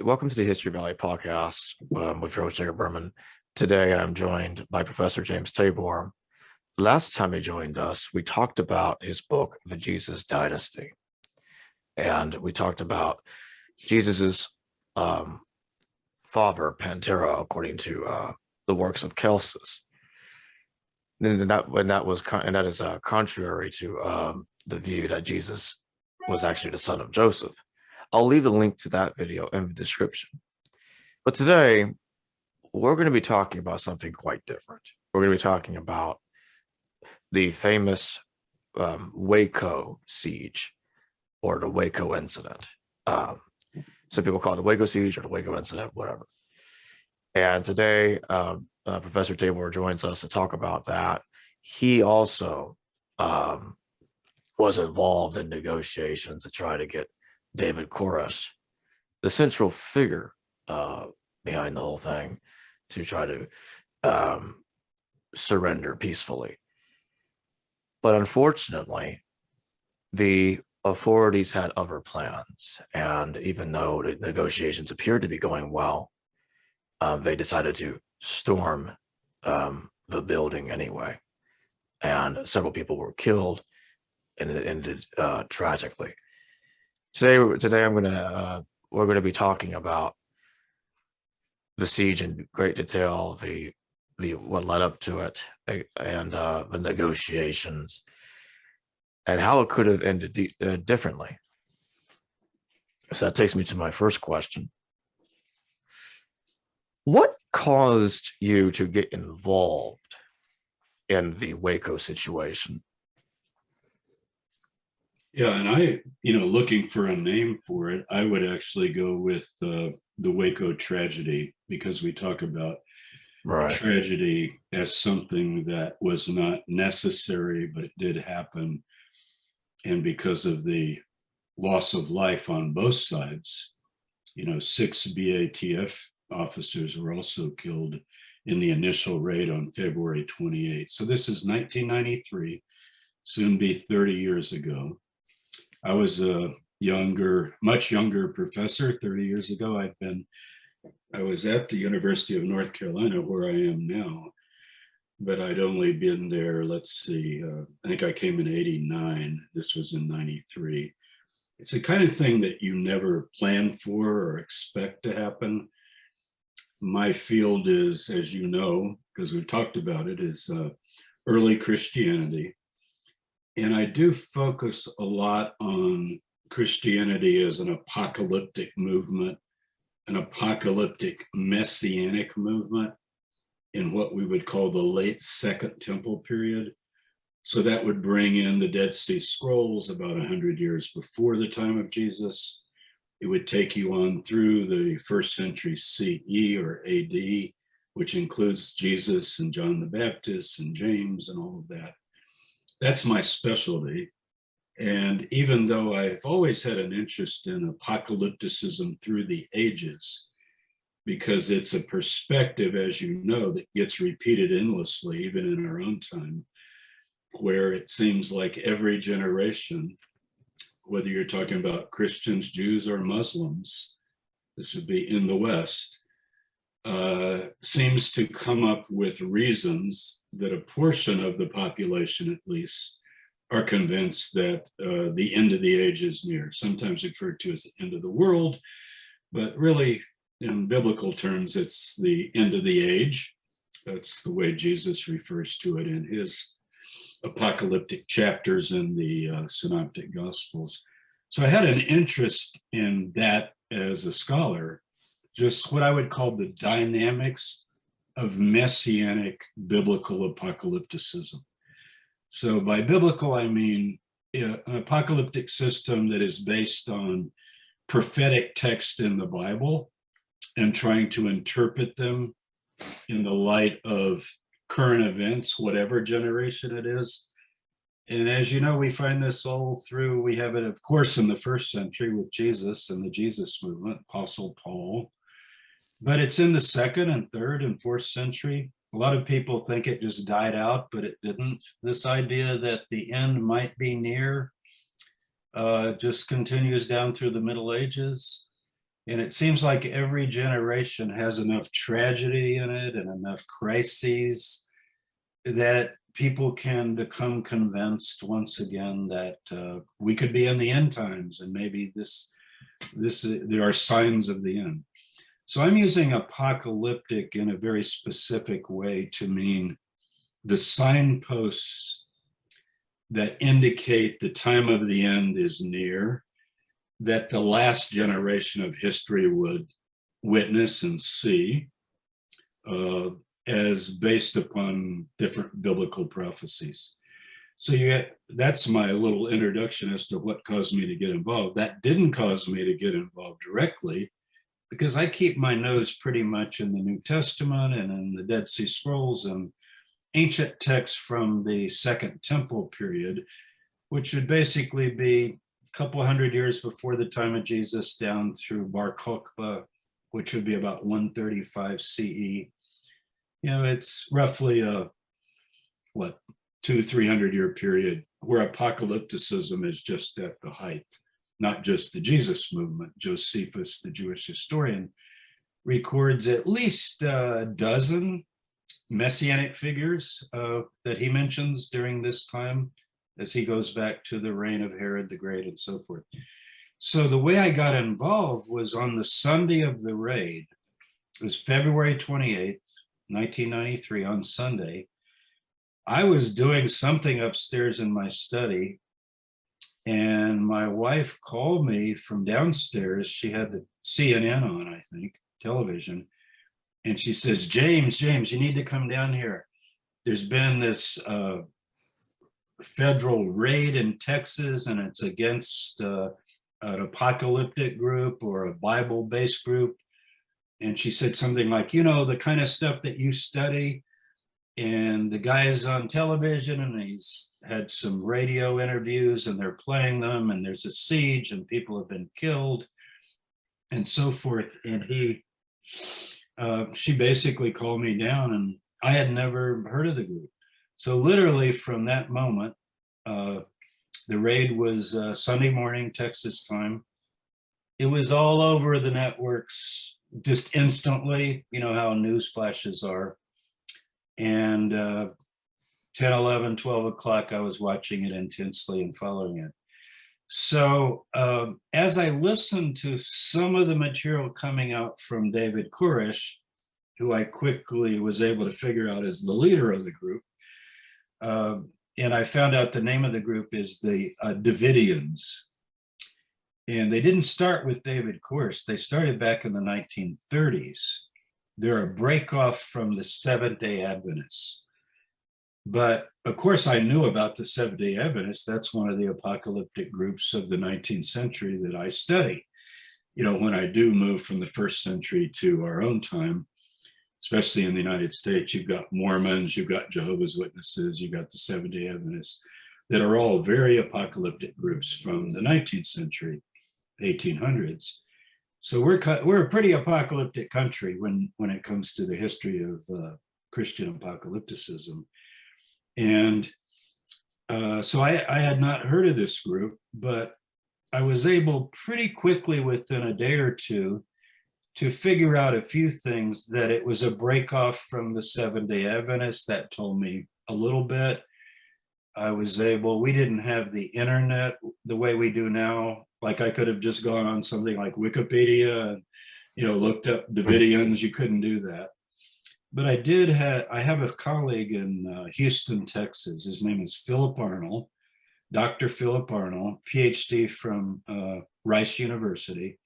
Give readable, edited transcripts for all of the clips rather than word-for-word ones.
Welcome to the History Valley podcast with your host, Jacob Berman. Today, I'm joined by Professor James Tabor. Last time he joined us, we talked about his book, The Jesus Dynasty. And we talked about Jesus's father, Pantera, according to the works of Celsus. And that is contrary to the view that Jesus was actually the son of Joseph. I'll leave a link to that video in the description. But today, we're going to be talking about something quite different. We're going to be talking about the famous Waco siege or the Waco incident. Some people call it the Waco siege or the Waco incident, whatever. And today, Professor Tabor joins us to talk about that. He also was involved in negotiations to try to get David Koresh, the central figure behind the whole thing, to try to surrender peacefully. But unfortunately, the authorities had other plans. And even though the negotiations appeared to be going well, they decided to storm the building anyway. And several people were killed, and it ended tragically. Today, we're gonna be talking about the siege in great detail, the what led up to it, and the negotiations, and how it could have ended differently. So that takes me to my first question. What caused you to get involved in the Waco situation? Yeah, and looking for a name for it, I would actually go with the Waco tragedy, because we talk about tragedy as something that was not necessary, but it did happen. And because of the loss of life on both sides, 6 BATF officers were also killed in the initial raid on February 28th. So this is 1993, soon be 30 years ago. I was a much younger professor 30 years ago. I was at the University of North Carolina, where I am now, but I'd only been there, I think I came in 89. This was in 93. It's the kind of thing that you never plan for or expect to happen. My field is, as you know, because we've talked about it, is early Christianity. And I do focus a lot on Christianity as an apocalyptic movement, an apocalyptic messianic movement in what we would call the late Second Temple period. So that would bring in the Dead Sea Scrolls about 100 years before the time of Jesus. It would take you on through the first century CE or AD, which includes Jesus and John the Baptist and James and all of that. That's my specialty. And even though I've always had an interest in apocalypticism through the ages, because it's a perspective, as you know, that gets repeated endlessly, even in our own time, where it seems like every generation, whether you're talking about Christians, Jews, or Muslims, this would be in the West, seems to come up with reasons that a portion of the population, at least, are convinced that the end of the age is near, sometimes referred to as the end of the world, but really, in biblical terms, it's the end of the age. That's the way Jesus refers to it in his apocalyptic chapters in the Synoptic Gospels. So I had an interest in that as a scholar, just what I would call the dynamics of messianic biblical apocalypticism. So by biblical, I mean an apocalyptic system that is based on prophetic text in the Bible and trying to interpret them in the light of current events, whatever generation it is. And as you know, we find this all through, we have it, of course, in the first century with Jesus and the Jesus movement, Apostle Paul, but it's in the second and third and fourth century. A lot of people think it just died out, but it didn't. This idea that the end might be near just continues down through the Middle Ages. And it seems like every generation has enough tragedy in it and enough crises that people can become convinced once again that we could be in the end times, and maybe there are signs of the end. So I'm using apocalyptic in a very specific way to mean the signposts that indicate the time of the end is near, that the last generation of history would witness and see, as based upon different biblical prophecies. So that's my little introduction as to what caused me to get involved. That didn't cause me to get involved directly, because I keep my nose pretty much in the New Testament and in the Dead Sea Scrolls and ancient texts from the Second Temple period, which would basically be a couple hundred years before the time of Jesus down through Bar Kokhba, which would be about 135 CE. It's roughly a 200-300 year period where apocalypticism is just at the height. Not just the Jesus movement. Josephus, the Jewish historian, records at least a dozen messianic figures that he mentions during this time, as he goes back to the reign of Herod the Great and so forth. So the way I got involved was on the Sunday of the raid. It was February 28th, 1993, on Sunday. I was doing something upstairs in my study, and my wife called me from downstairs. She had the CNN on, I think, television. And she says, James, you need to come down here. There's been this federal raid in Texas, and it's against an apocalyptic group or a Bible-based group. And she said something like, the kind of stuff that you study, and the guy's on television and he's had some radio interviews and they're playing them, and there's a siege and people have been killed and so forth. And she basically called me down, and I had never heard of the group. So literally from that moment, the raid was Sunday morning, Texas time. It was all over the networks just instantly, how news flashes are. And 10, 11, 12 o'clock, I was watching it intensely and following it. So as I listened to some of the material coming out from David Koresh, who I quickly was able to figure out as the leader of the group, and I found out the name of the group is the Davidians. And they didn't start with David Koresh. They started back in the 1930s. They're a breakoff from the Seventh-day Adventists. But of course, I knew about the Seventh-day Adventists. That's one of the apocalyptic groups of the 19th century that I study. When I do move from the first century to our own time, especially in the United States, you've got Mormons, you've got Jehovah's Witnesses, you've got the Seventh-day Adventists that are all very apocalyptic groups from the 19th century, 1800s. So we're a pretty apocalyptic country when it comes to the history of Christian apocalypticism. And so I had not heard of this group, but I was able pretty quickly within a day or two to figure out a few things, that it was a breakoff from the Seventh-day Adventists. That told me a little bit. We didn't have the internet the way we do now. Like I could have just gone on something like Wikipedia and, looked up Davidians. You couldn't do that. But I have a colleague in Houston, Texas. His name is Philip Arnold, Dr. Philip Arnold, PhD from Rice University.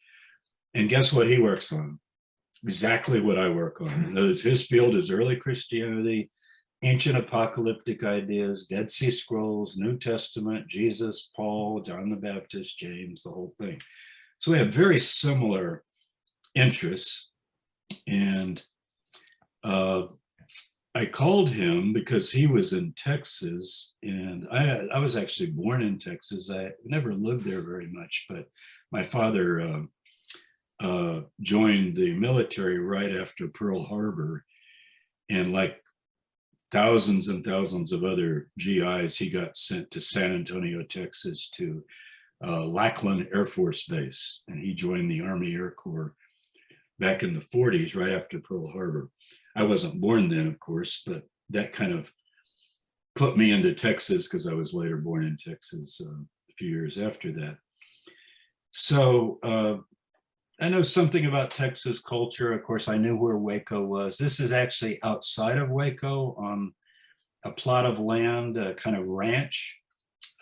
And guess what he works on? Exactly what I work on. His field is early Christianity, ancient apocalyptic ideas, Dead Sea Scrolls, New Testament, Jesus, Paul, John the Baptist, James, the whole thing. So we have very similar interests. And I called him because he was in Texas, and I was actually born in Texas. I never lived there very much, but my father joined the military right after Pearl Harbor, and like thousands and thousands of other GIs, he got sent to San Antonio, Texas, to Lackland Air Force Base, and he joined the Army Air Corps back in the 40s, right after Pearl Harbor. I wasn't born then, of course, but that kind of put me into Texas because I was later born in Texas a few years after that. So I know something about Texas culture. Of course, I knew where Waco was. This is actually outside of Waco on a plot of land, a kind of ranch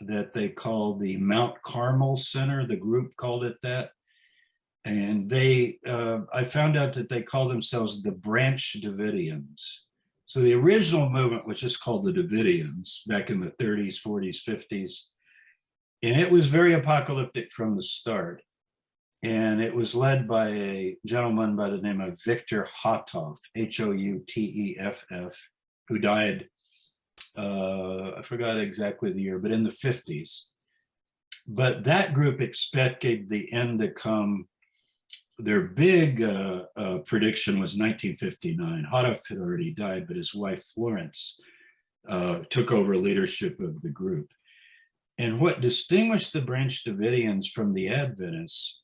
that they call the Mount Carmel Center. The group called it that. And I found out that they call themselves the Branch Davidians. So the original movement was just called the Davidians back in the 30s, 40s, 50s. And it was very apocalyptic from the start. And it was led by a gentleman by the name of Victor Houteff, Houteff, who died, I forgot exactly the year, but in the 50s. But that group expected the end to come. Their big prediction was 1959. Houteff had already died, but his wife Florence took over leadership of the group. And what distinguished the Branch Davidians from the Adventists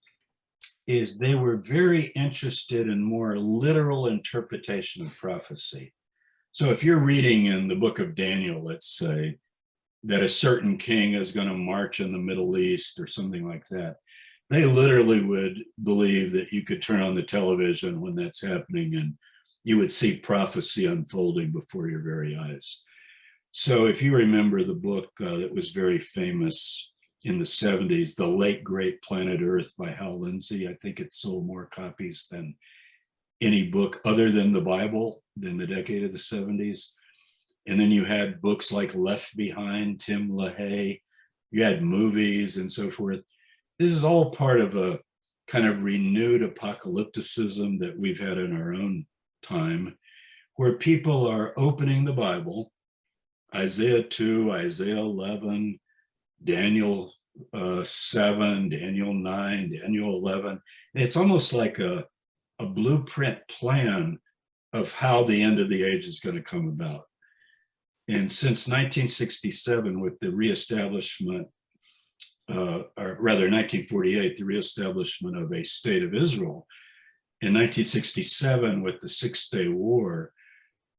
is they were very interested in more literal interpretation of prophecy. So if you're reading in the book of Daniel, let's say, that a certain king is going to march in the Middle East or something like that, they literally would believe that you could turn on the television when that's happening and you would see prophecy unfolding before your very eyes. So if you remember the book that was very famous in the 70s, The Late Great Planet Earth by Hal Lindsey, I think it sold more copies than any book other than the Bible in the decade of the 70s. And then you had books like Left Behind, Tim LaHaye, you had movies and so forth. This is all part of a kind of renewed apocalypticism that we've had in our own time, where people are opening the Bible, Isaiah 2, Isaiah 11, Daniel 7, Daniel 9, Daniel 11. And it's almost like a blueprint plan of how the end of the age is going to come about. And since 1967, with the reestablishment, or rather 1948, the reestablishment of a state of Israel, in 1967 with the Six-Day War,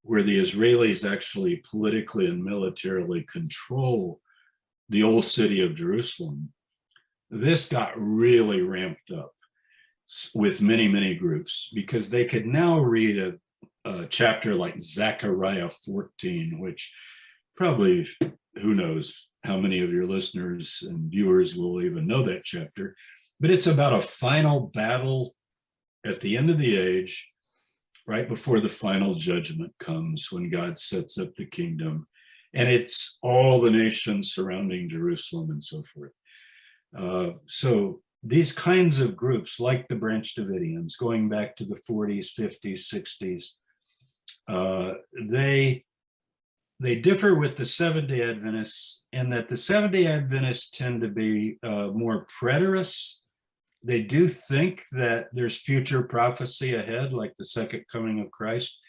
where the Israelis actually politically and militarily control the old city of Jerusalem, this got really ramped up with many, many groups, because they could now read a chapter like Zechariah 14, which probably, who knows how many of your listeners and viewers will even know that chapter, but it's about a final battle at the end of the age, right before the final judgment comes, when God sets up the kingdom. And it's all the nations surrounding Jerusalem and so forth. So these kinds of groups, like the Branch Davidians, going back to the 40s, 50s, 60s, they differ with the Seventh-day Adventists in that the Seventh-day Adventists tend to be more preterists. They do think that there's future prophecy ahead, like the second coming of Christ.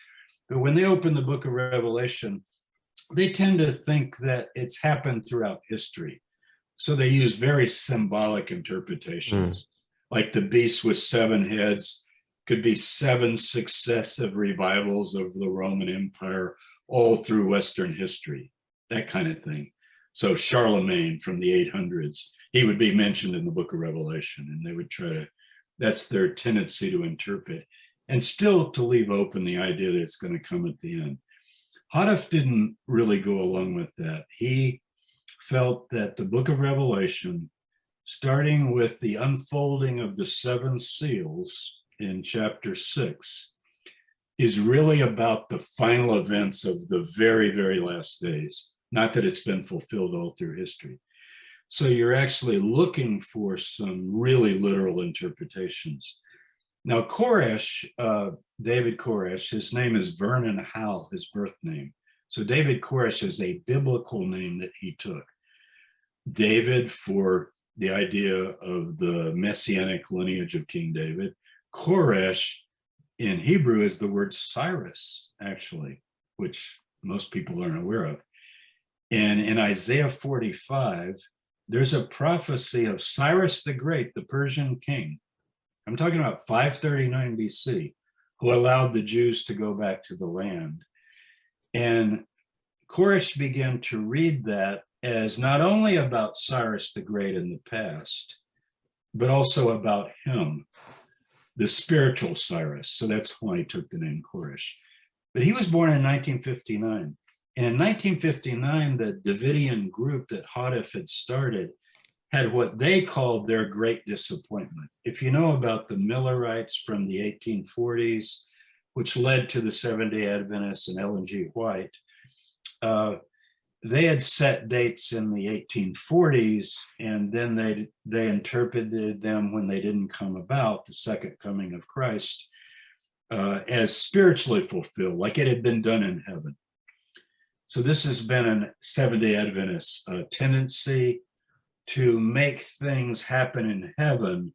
But when they open the book of Revelation, they tend to think that it's happened throughout history. So they use very symbolic interpretations, like the beast with 7 heads could be 7 successive revivals of the Roman Empire all through Western history, that kind of thing. So Charlemagne from the 800s, he would be mentioned in the book of Revelation, and they would try to, that's their tendency to interpret, and still to leave open the idea that it's going to come at the end. Houteff didn't really go along with that. He felt that the book of Revelation, starting with the unfolding of the 7 seals in chapter 6, is really about the final events of the very, very last days. Not that it's been fulfilled all through history. So you're actually looking for some really literal interpretations. Now, Koresh, David Koresh, his name is Vernon Howell, his birth name. So David Koresh is a biblical name that he took. David for the idea of the messianic lineage of King David. Koresh in Hebrew is the word Cyrus, actually, which most people aren't aware of. And in Isaiah 45, there's a prophecy of Cyrus the Great, the Persian king, I'm talking about 539 BC, who allowed the Jews to go back to the land. And Koresh began to read that as not only about Cyrus the Great in the past, but also about him, the spiritual Cyrus. So that's why he took the name Koresh. But he was born in 1959. And in 1959, the Davidian group that Hadif had started had what they called their great disappointment. If you know about the Millerites from the 1840s, which led to the Seventh-day Adventists and Ellen G. White, they had set dates in the 1840s, and then they interpreted them when they didn't come about, the second coming of Christ, as spiritually fulfilled, like it had been done in heaven. So this has been a Seventh-day Adventist tendency to make things happen in heaven,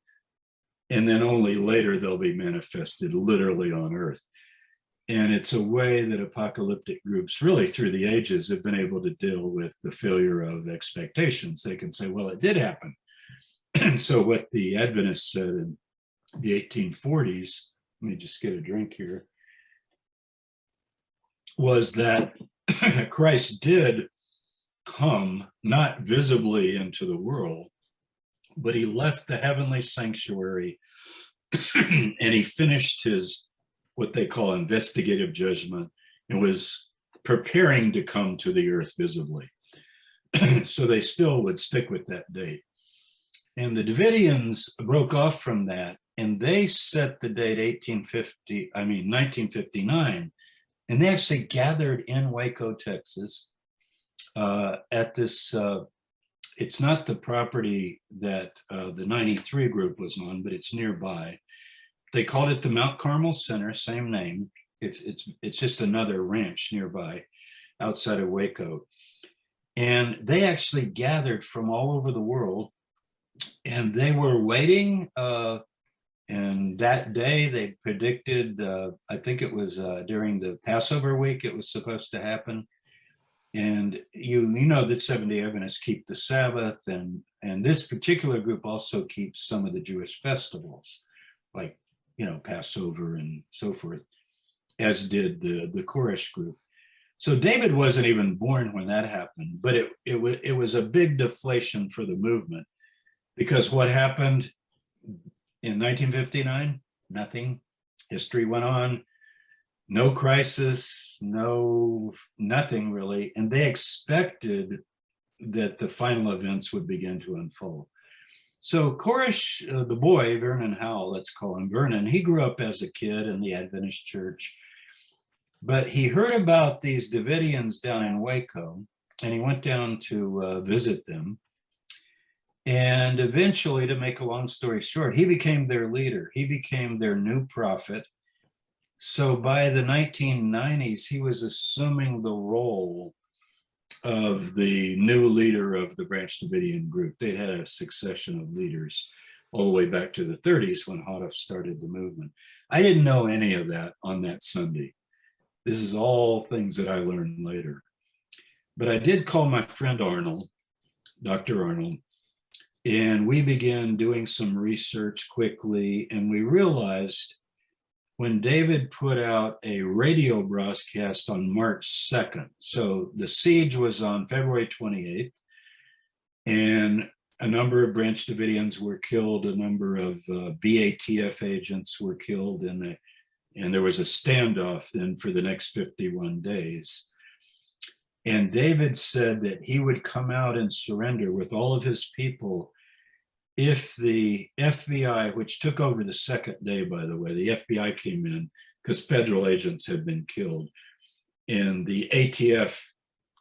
and then only later they'll be manifested literally on earth. And it's a way that apocalyptic groups really through the ages have been able to deal with the failure of expectations. They can say, well, it did happen. And so what the Adventists said in the 1840s, let me just get a drink here, was that Christ did come not visibly into the world, but he left the heavenly sanctuary and he finished his what they call investigative judgment and was preparing to come to the earth visibly. So they still would stick with that date. And the Davidians broke off from that, and they set the date 1959, and they actually gathered in Waco, Texas, at this, it's not the property that the 93 group was on, but it's nearby. They called it the Mount Carmel Center, same name. It's just another ranch nearby outside of Waco. And they actually gathered from all over the world, and they were waiting. And that day they predicted, I think it was during the Passover week, it was supposed to happen. And you know that Seventh-day Adventists keep the Sabbath, and this particular group also keeps some of the Jewish festivals, like Passover and so forth, as did the Koresh group. So David wasn't even born when that happened, but it was a big deflation for the movement, because what happened in 1959? Nothing. History went on. No crisis, nothing really. And they expected that the final events would begin to unfold. So Koresh, the boy, Vernon Howell, let's call him Vernon, he grew up as a kid in the Adventist church, but he heard about these Davidians down in Waco, and he went down to visit them. And eventually, to make a long story short, he became their leader. He became their new prophet. So by the 1990s, he was assuming the role of the new leader of the Branch Davidian group. They had a succession of leaders all the way back to the 30s when Hadif started the movement. I didn't know any of that on that Sunday. This is all things that I learned later. But I did call my friend Arnold, Dr. Arnold, and we began doing some research quickly, and we realized when David put out a radio broadcast on March 2nd, so the siege was on February 28th, and a number of Branch Davidians were killed, a number of BATF agents were killed, and there was a standoff then for the next 51 days. And David said that he would come out and surrender with all of his people if the FBI, which took over the second day, by the way, the FBI came in because federal agents had been killed. And the ATF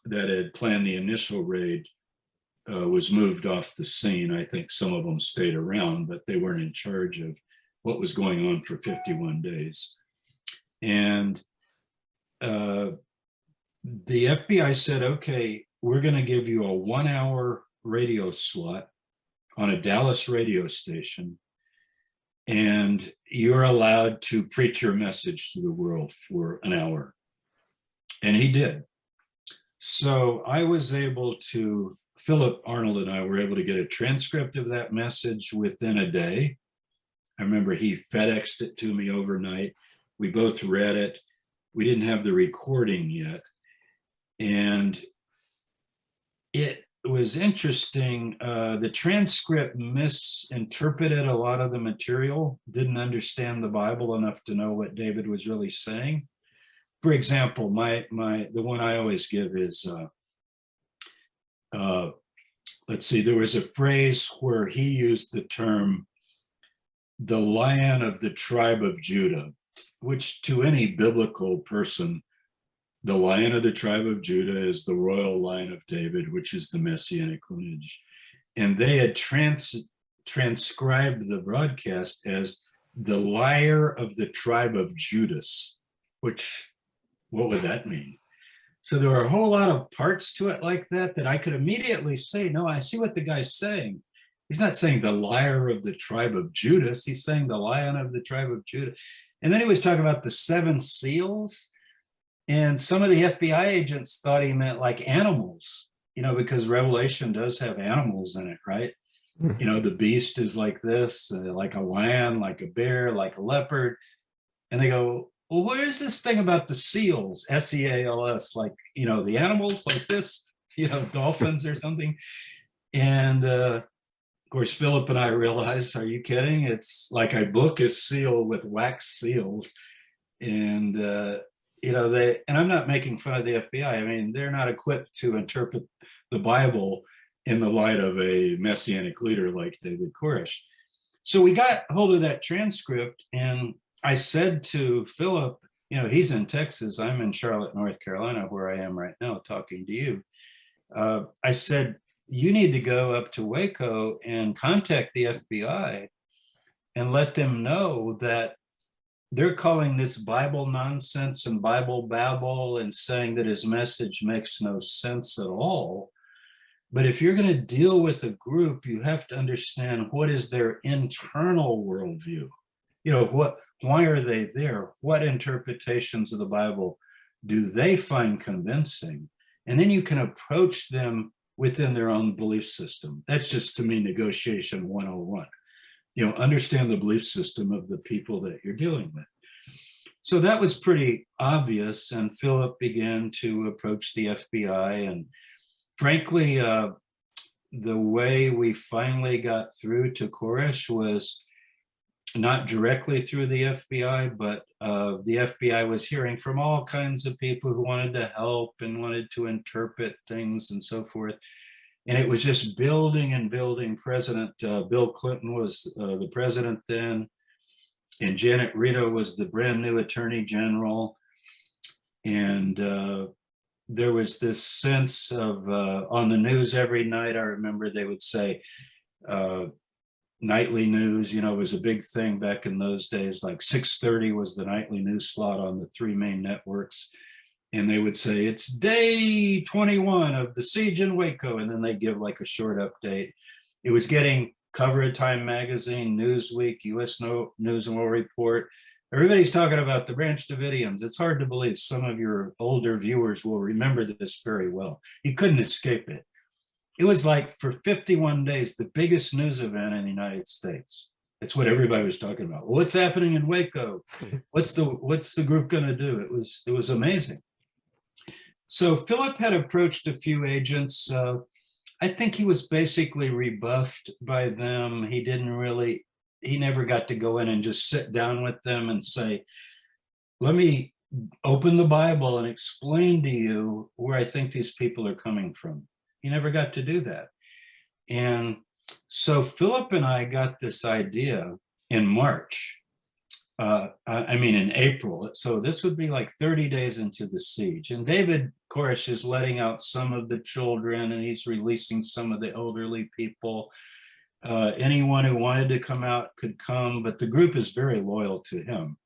that had planned the initial raid was moved off the scene. I think some of them stayed around, but they weren't in charge of what was going on for 51 days. And the FBI said, okay, we're going to give you a 1-hour radio slot on a Dallas radio station, and you're allowed to preach your message to the world for an hour. And he did. So I was able to, Philip Arnold and I were able to get a transcript of that message within a day. I remember he FedExed it to me overnight. We both read it. We didn't have the recording yet. And it was interesting. The transcript misinterpreted a lot of the material, didn't understand the Bible enough to know what David was really saying. For example, the one I always give is, let's see, there was a phrase where he used the term, the Lion of the tribe of Judah, which to any biblical person, the Lion of the tribe of Judah is the royal line of David, which is the messianic lineage. And they had transcribed the broadcast as the liar of the tribe of Judas, which, what would that mean? So there were a whole lot of parts to it like that I could immediately say, no, I see what the guy's saying. He's not saying the liar of the tribe of Judas. He's saying the Lion of the tribe of Judah. And then he was talking about the 7 seals. And some of the FBI agents thought he meant like animals, because Revelation does have animals in it, right? The beast is like this, like a lion, like a bear, like a leopard. And they go, well, where's this thing about the seals, SEALS, like, the animals like this, dolphins or something? And of course, Philip and I realized, are you kidding? It's like I book a seal with wax seals. And, and I'm not making fun of the FBI. I mean, they're not equipped to interpret the Bible in the light of a messianic leader like David Koresh. So we got hold of that transcript, and I said to Philip, he's in Texas, I'm in Charlotte, North Carolina, where I am right now talking to you. I said, you need to go up to Waco and contact the FBI and let them know that they're calling this Bible nonsense and Bible babble and saying that his message makes no sense at all. But if you're going to deal with a group, you have to understand what is their internal worldview. Why are they there? What interpretations of the Bible do they find convincing? And then you can approach them within their own belief system. That's just, to me, negotiation 101. Understand the belief system of the people that you're dealing with. So that was pretty obvious, and Philip began to approach the FBI. And frankly, the way we finally got through to Koresh was not directly through the FBI, but the FBI was hearing from all kinds of people who wanted to help and wanted to interpret things and so forth. And it was just building and building. President Bill Clinton was the president then, and Janet Reno was the brand new attorney general. And there was this sense of, on the news every night, I remember they would say, nightly news, it was a big thing back in those days, like 6:30 was the nightly news slot on the 3 main networks. And they would say, it's day 21 of the siege in Waco. And then they give like a short update. It was getting cover of Time Magazine, Newsweek, US News and World Report. Everybody's talking about the Branch Davidians. It's hard to believe some of your older viewers will remember this very well. You couldn't escape it. It was like for 51 days, the biggest news event in the United States. It's what everybody was talking about. Well, what's happening in Waco? What's the group going to do? It was amazing. So Philip had approached a few agents. I think he was basically rebuffed by them. He never got to go in and just sit down with them and say, let me open the Bible and explain to you where I think these people are coming from. He never got to do that. And so Philip and I got this idea in March. In April. So this would be like 30 days into the siege. And David Koresh is letting out some of the children, and he's releasing some of the elderly people. Anyone who wanted to come out could come, but the group is very loyal to him.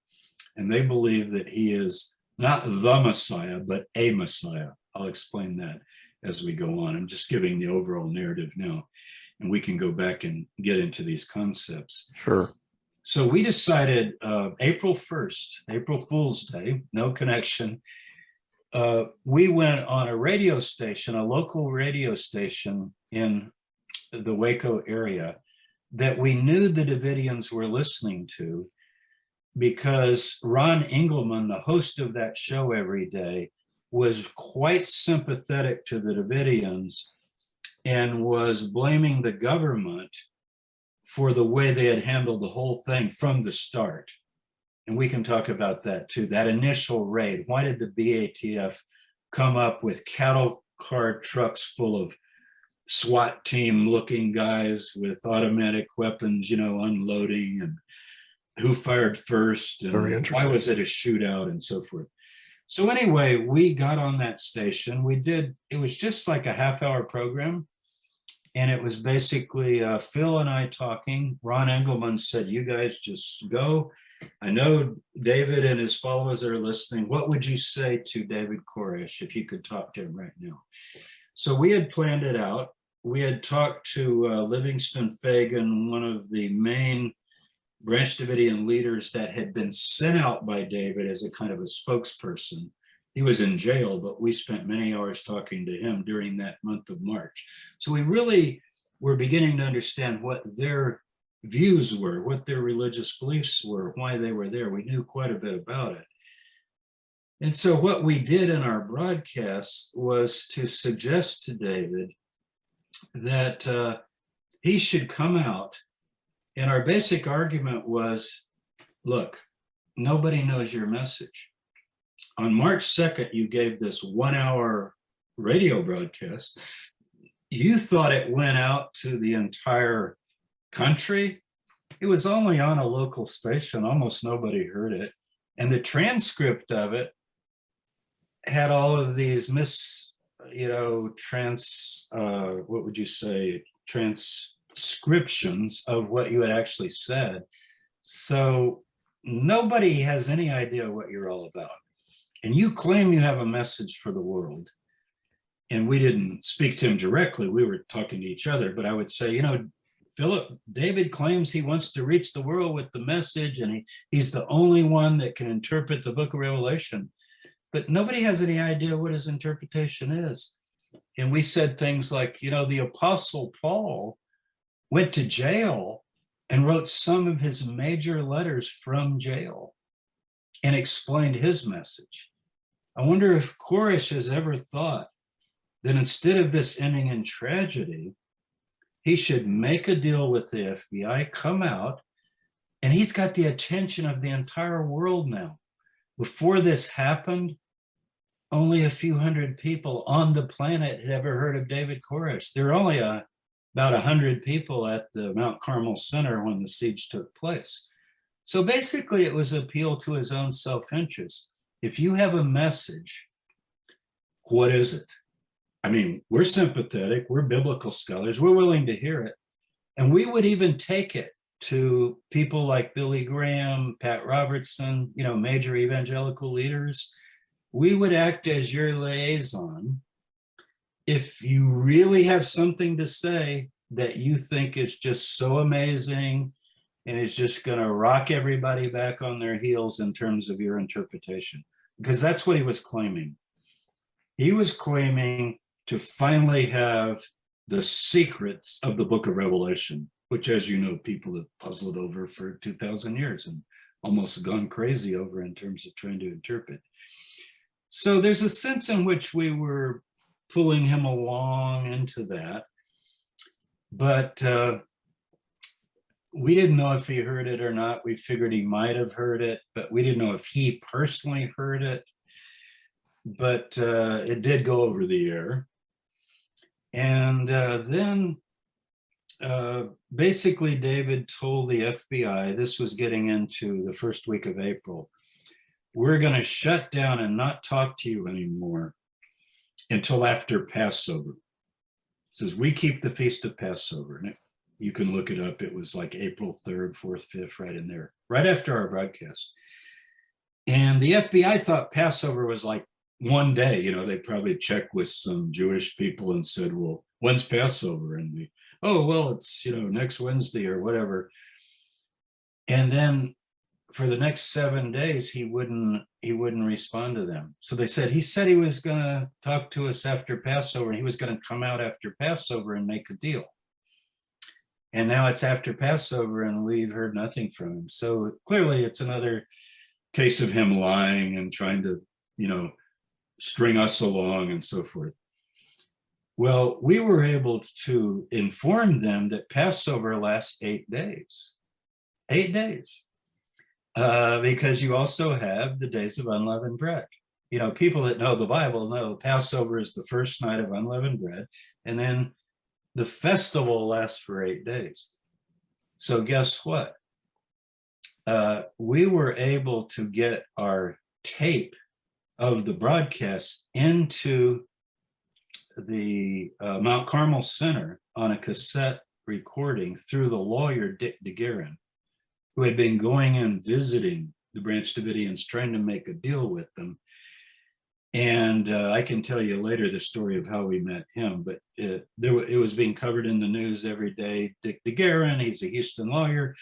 And they believe that he is not the Messiah, but a Messiah. I'll explain that as we go on. I'm just giving the overall narrative now, and we can go back and get into these concepts. Sure. So we decided April 1st, April Fool's Day, no connection. We went on a radio station, a local radio station in the Waco area that we knew the Davidians were listening to, because Ron Engelman, the host of that show every day, was quite sympathetic to the Davidians and was blaming the government for the way they had handled the whole thing from the start. And we can talk about that too, that initial raid. Why did the BATF come up with cattle car trucks full of SWAT team looking guys with automatic weapons, you know, unloading, and who fired first, and why was it a shootout, and so forth. So anyway, we got on that station. It was just like a half-hour program. And it was basically Phil and I talking. Ron Engelman said, you guys just go. I know David and his followers are listening. What would you say to David Koresh if you could talk to him right now? So we had planned it out. We had talked to Livingston Fagan, one of the main Branch Davidian leaders that had been sent out by David as a kind of a spokesperson. He was in jail, but we spent many hours talking to him during that month of March. So we really were beginning to understand what their views were, what their religious beliefs were, why they were there. We knew quite a bit about it. And so what we did in our broadcast was to suggest to David that he should come out. And our basic argument was, look, nobody knows your message. On March 2nd, you gave this 1-hour radio broadcast. You thought it went out to the entire country. It was only on a local station. Almost nobody heard it. And the transcript of it had all of these transcriptions of what you had actually said. So nobody has any idea what you're all about. And you claim you have a message for the world. And we didn't speak to him directly. We were talking to each other, but I would say, David claims he wants to reach the world with the message, and he's the only one that can interpret the book of Revelation. But nobody has any idea what his interpretation is. And we said things like, the Apostle Paul went to jail and wrote some of his major letters from jail and explained his message. I wonder if Koresh has ever thought that instead of this ending in tragedy, he should make a deal with the FBI, come out, and he's got the attention of the entire world now. Before this happened, only a few hundred people on the planet had ever heard of David Koresh. There were only about 100 people at the Mount Carmel Center when the siege took place. So basically, it was an appeal to his own self-interest. If you have a message, what is it? I mean, we're sympathetic, we're biblical scholars, we're willing to hear it. And we would even take it to people like Billy Graham, Pat Robertson, major evangelical leaders. We would act as your liaison. If you really have something to say that you think is just so amazing and is just going to rock everybody back on their heels in terms of your interpretation, because that's what he was claiming. He was claiming to finally have the secrets of the book of Revelation, which, as you know, people have puzzled over for 2,000 years and almost gone crazy over in terms of trying to interpret. So there's a sense in which we were pulling him along into that, but we didn't know if he heard it or not. We figured he might have heard it, but we didn't know if he personally heard it. But it did go over the air. And then basically David told the FBI, this was getting into the first week of April, we're going to shut down and not talk to you anymore until after Passover. It says, we keep the Feast of Passover. And you can look it up. It was like April 3rd, 4th, 5th, right in there, right after our broadcast. And the FBI thought Passover was like one day. They probably checked with some Jewish people and said, well, when's Passover? And it's, next Wednesday or whatever. And then for the next 7 days, he wouldn't respond to them. So they said, he said he was going to talk to us after Passover, and he was going to come out after Passover and make a deal. And now it's after Passover and we've heard nothing from him. So clearly it's another case of him lying and trying to, string us along and so forth. Well, we were able to inform them that Passover lasts 8 days. 8 days. Because you also have the days of unleavened bread. People that know the Bible know Passover is the first night of unleavened bread, and then the festival lasts for 8 days. So guess what? We were able to get our tape of the broadcast into the Mount Carmel Center on a cassette recording through the lawyer, Dick Koresh, who had been going and visiting the Branch Davidians, trying to make a deal with them. And I can tell you later the story of how we met him, but it was being covered in the news every day. Dick Koresh, he's a Houston lawyer.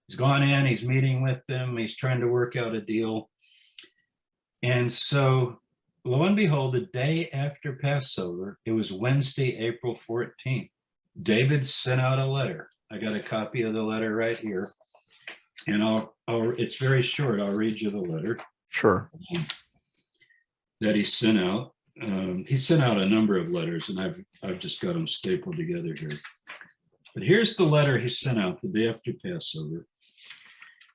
He's gone in, he's meeting with them, he's trying to work out a deal. And so, lo and behold, the day after Passover, it was Wednesday, April 14th, David sent out a letter. I got a copy of the letter right here. And it's very short. I'll read you the letter. Sure. That he sent out. He sent out a number of letters, and I've just got them stapled together here. But here's the letter he sent out the day after Passover.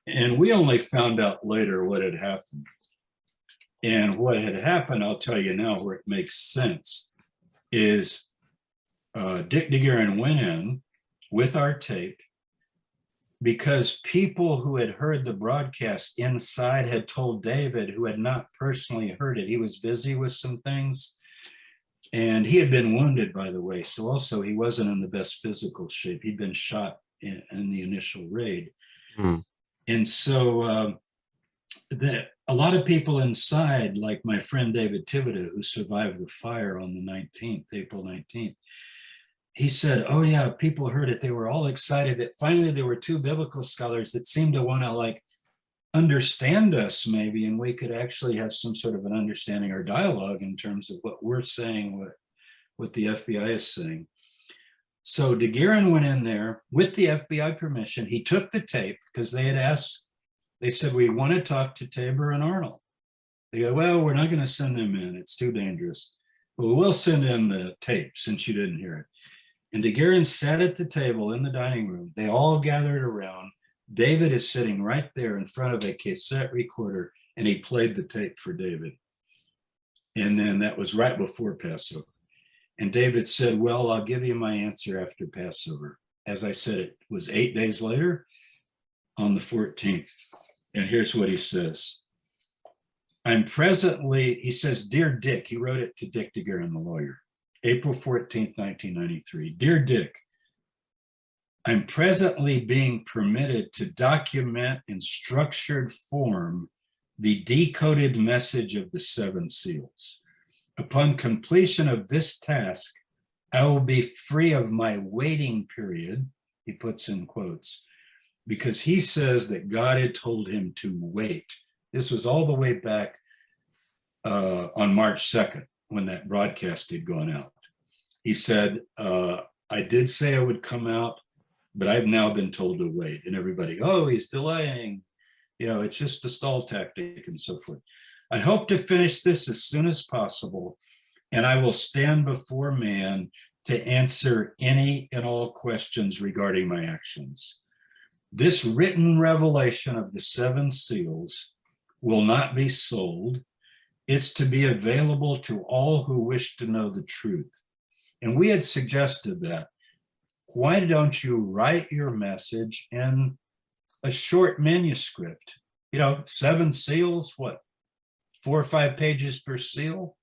And we only found out later what had happened. And what had happened, I'll tell you now where it makes sense, is Dick Koresh went in with our tape because people who had heard the broadcast inside had told David, who had not personally heard it. He was busy with some things, and he had been wounded, by the way. So also he wasn't in the best physical shape. He'd been shot in the initial raid. And so a lot of people inside, like my friend David Koresh, who survived the fire on the 19th, April 19th, he said, oh yeah, people heard it. They were all excited that finally there were 2 biblical scholars that seemed to want to understand us maybe, and we could actually have some sort of an understanding or dialogue in terms of what we're saying, what the FBI is saying. So Koresh went in there with the FBI permission. He took the tape because they had asked, they said, we want to talk to Tabor and Arnold. They go, well, we're not going to send them in. It's too dangerous. Well, we'll send in the tape since you didn't hear it. And Koresh sat at the table in the dining room. They all gathered around. David is sitting right there in front of a cassette recorder, and he played the tape for David. And then that was right before Passover. And David said, well, I'll give you my answer after Passover. As I said, it was 8 days later on the 14th. And here's what he says. He says, Dear Dick, he wrote it to Dick Koresh, the lawyer, April 14th, 1993. Dear Dick, I'm presently being permitted to document in structured form the decoded message of the 7 seals. Upon completion of this task, I will be free of my waiting period, he puts in quotes, because he says that God had told him to wait. This was all the way back on March 2nd when that broadcast had gone out. He said, I did say I would come out, but I've now been told to wait. And everybody, oh, he's delaying. It's just a stall tactic and so forth. I hope to finish this as soon as possible, and I will stand before man to answer any and all questions regarding my actions. This written revelation of the 7 seals will not be sold. It's to be available to all who wish to know the truth. And we had suggested that. Why don't you write your message in a short manuscript? 7 seals, what, 4 or 5 pages per seal?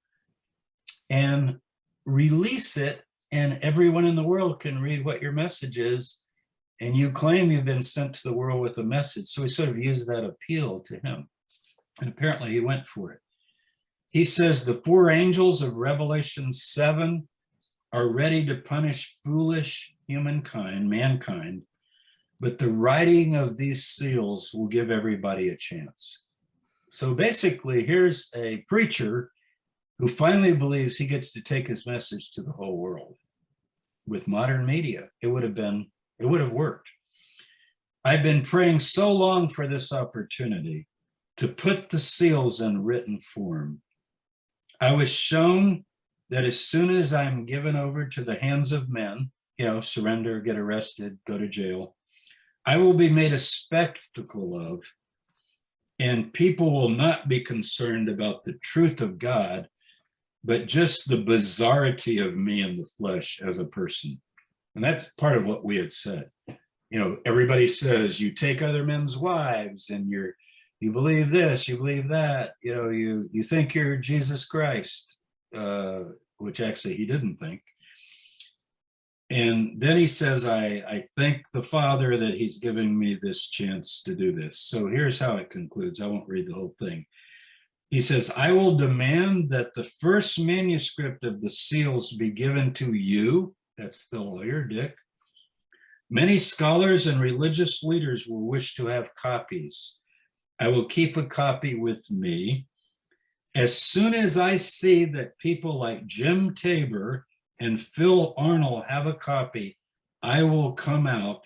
And release it, and everyone in the world can read what your message is. And you claim you've been sent to the world with a message. So we sort of used that appeal to him. And apparently he went for it. He says the 4 angels of Revelation 7 are ready to punish foolish mankind, but the writing of these seals will give everybody a chance. So basically, here's a preacher who finally believes he gets to take his message to the whole world. With modern media, it would have been It would have worked. I've been praying so long for this opportunity to put the seals in written form. I was shown that as soon as I'm given over to the hands of men, surrender, get arrested, go to jail, I will be made a spectacle of, and people will not be concerned about the truth of God, but just the bizarrity of me in the flesh as a person. And that's part of what we had said. Everybody says you take other men's wives and you believe this, you believe that, you think you're Jesus Christ, which actually he didn't think. And then he says, I thank the Father that he's giving me this chance to do this. So here's how it concludes. I won't read the whole thing. He says, I will demand that the first manuscript of the seals be given to you. That's the lawyer, Dick. Many scholars and religious leaders will wish to have copies. I will keep a copy with me. As soon as I see that people like Jim Tabor and Phil Arnold have a copy, I will come out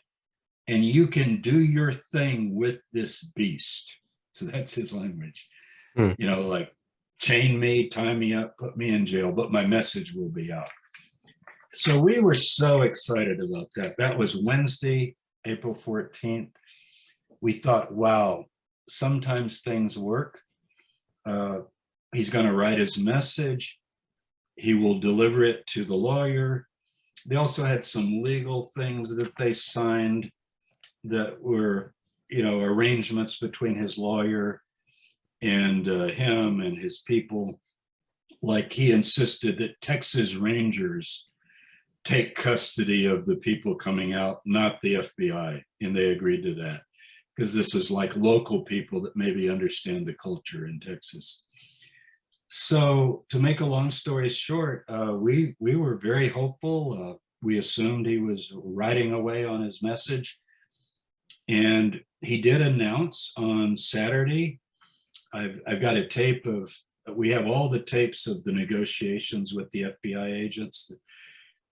and you can do your thing with this beast. So that's his language. Like chain me, tie me up, put me in jail, but my message will be out. So we were so excited about that. That was Wednesday, April 14th. We thought, wow, sometimes things work. He's going to write his message. He will deliver it to the lawyer. They also had some legal things that they signed that were, arrangements between his lawyer and him and his people. Like he insisted that Texas Rangers take custody of the people coming out, not the FBI. And they agreed to that because this is like local people that maybe understand the culture in Texas. So to make a long story short, we were very hopeful. We assumed he was writing away on his message. And he did announce on Saturday, I've got a tape of, we have all the tapes of the negotiations with the FBI agents.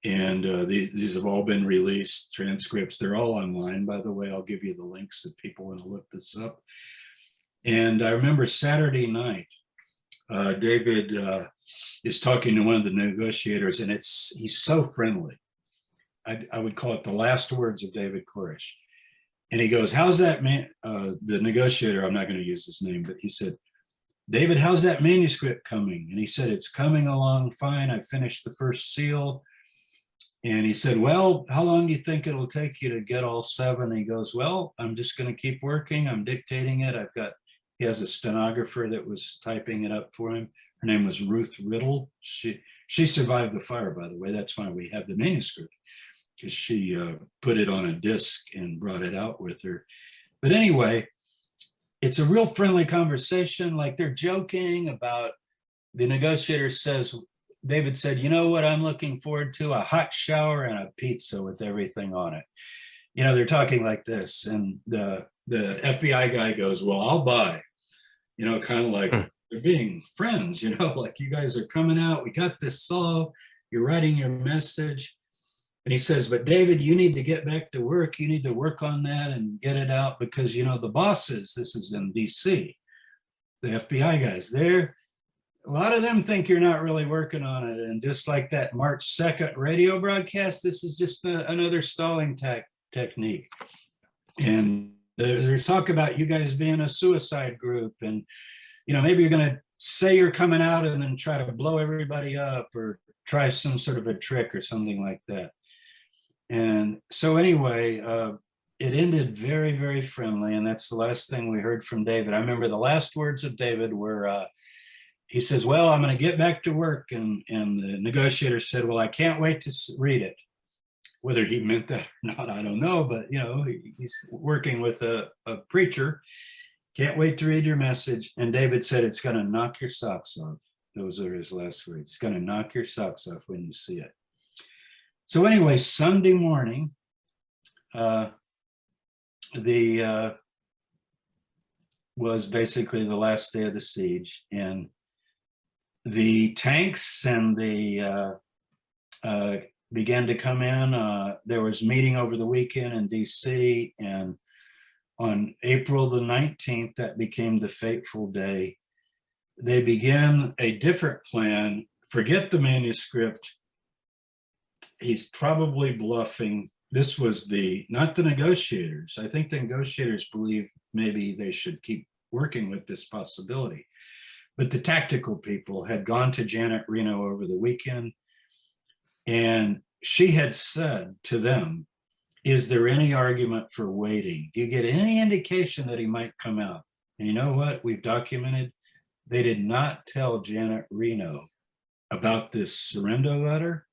And these have all been released, transcripts. They're all online, by the way. I'll give you the links if people want to look this up. And I remember Saturday night, David is talking to one of the negotiators, and he's so friendly. I would call it the last words of David Koresh. And he goes, how's that man, the negotiator, I'm not going to use his name, but he said, David, how's that manuscript coming? And he said, it's coming along fine. I finished the first seal. And he said, well, how long do you think it'll take you to get all 7? He goes, well, I'm just going to keep working. I'm dictating it. He has a stenographer that was typing it up for him. Her name was Ruth Riddle. She survived the fire, by the way. That's why we have the manuscript, because she put it on a disc and brought it out with her. But anyway, it's a real friendly conversation. Like they're joking about, the negotiator says, David said, you know what I'm looking forward to? A hot shower and a pizza with everything on it. They're talking like this. And the FBI guy goes, well, I'll buy. Kind of like they're being friends, like you guys are coming out. We got this solved. You're writing your message. And he says, but David, you need to get back to work. You need to work on that and get it out because, the bosses, this is in DC, the FBI guys, a lot of them think you're not really working on it. And just like that March 2nd radio broadcast, this is just another stalling technique. And there's talk about you guys being a suicide group. And, maybe you're going to say you're coming out and then try to blow everybody up or try some sort of a trick or something like that. And so anyway, it ended very, very friendly. And that's the last thing we heard from David. I remember the last words of David were, he says, well, I'm going to get back to work. And the negotiator said, well, I can't wait to read it. Whether he meant that or not, I don't know. But, he's working with a preacher. Can't wait to read your message. And David said, it's going to knock your socks off. Those are his last words. It's going to knock your socks off when you see it. So anyway, Sunday morning, was basically the last day of the siege. And the tanks and the began to come in. There was meeting over the weekend in DC, and on April the 19th, that became the fateful day. They began a different plan. Forget the manuscript. He's probably bluffing. This was not the negotiators. I think the negotiators believe maybe they should keep working with this possibility. But the tactical people had gone to Janet Reno over the weekend, and she had said to them, is there any argument for waiting? Do you get any indication that he might come out? And you know what? We've documented they did not tell Janet Reno about this surrender letter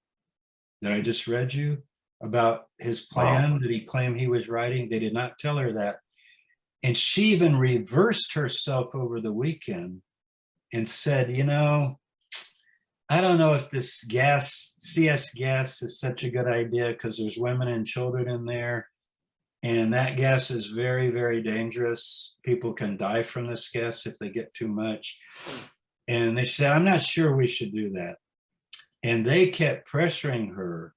that I just read you, about his plan that he claimed he was writing. They did not tell her that. And she even reversed herself over the weekend and said, you know, I don't know if this CS gas is such a good idea because there's women and children in there. And that gas is very, very dangerous. People can die from this gas if they get too much. And they said, I'm not sure we should do that. And they kept pressuring her.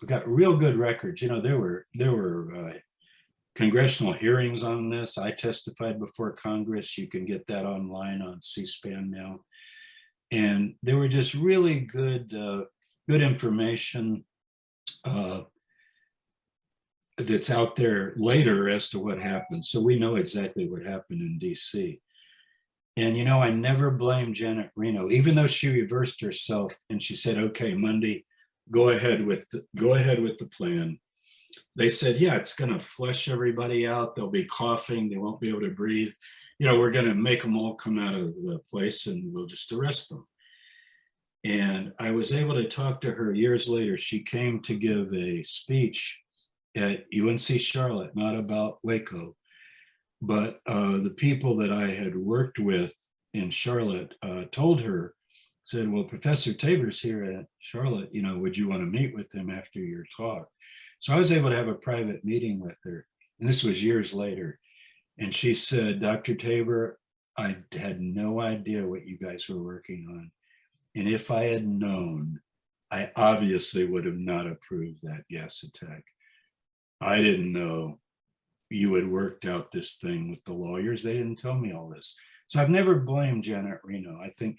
We got real good records. You know, there were congressional hearings on this. I testified before Congress. You can get that online on C-SPAN now. And there were just really good information that's out there later as to what happened. So we know exactly what happened in DC. And, you know, I never blamed Janet Reno, even though she reversed herself and she said, okay, Monday, go ahead with the plan. They said, yeah, it's going to flush everybody out. They'll be coughing. They won't be able to breathe. You know, we're going to make them all come out of the place and we'll just arrest them. And I was able to talk to her years later. She came to give a speech at UNC Charlotte, not about Waco, but the people that I had worked with in Charlotte told her, said, well, Professor Tabor's here at Charlotte, you know, would you want to meet with him after your talk? So I was able to have a private meeting with her, and this was years later. And she said, Dr. Tabor, I had no idea what you guys were working on. And if I had known, I obviously would have not approved that gas attack. I didn't know you had worked out this thing with the lawyers. They didn't tell me all this. So I've never blamed Janet Reno. I think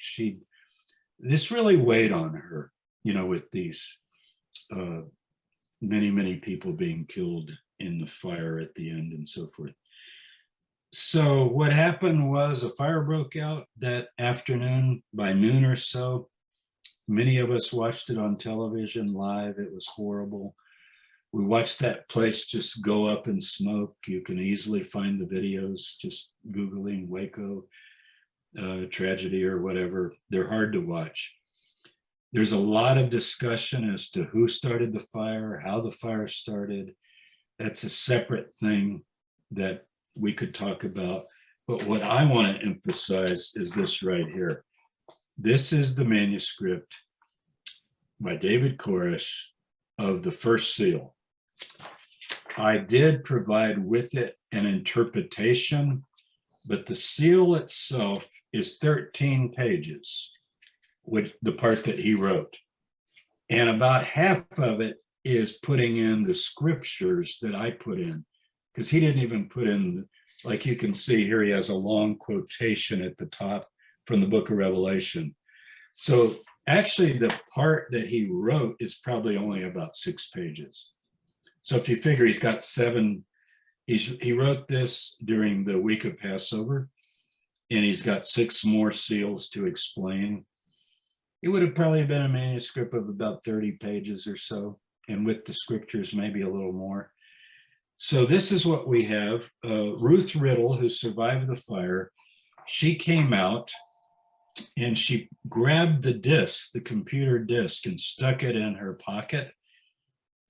this really weighed on her, you know, with these many, many people being killed in the fire at the end and so forth. So what happened was a fire broke out that afternoon by noon or so. Many of us watched it on television live. It was horrible. We watched that place just go up in smoke. You can easily find the videos, just Googling Waco tragedy or whatever. They're hard to watch. There's a lot of discussion as to who started the fire, how the fire started. That's a separate thing that we could talk about. But what I want to emphasize is this right here. This is the manuscript by David Koresh of the first seal. I did provide with it an interpretation, but the seal itself is 13 pages, with the part that he wrote. And about half of it is putting in the scriptures that I put in, because he didn't even put in, like you can see here, he has a long quotation at the top from the book of Revelation. So actually the part that he wrote is probably only about 6 pages. So if you figure he's got 7, he wrote this during the week of Passover, and he's got 6 more seals to explain. It would have probably been a manuscript of about 30 pages or so, and with the scriptures, maybe a little more. So this is what we have. Ruth Riddle, who survived the fire, she came out and she grabbed the disc, the computer disc, and stuck it in her pocket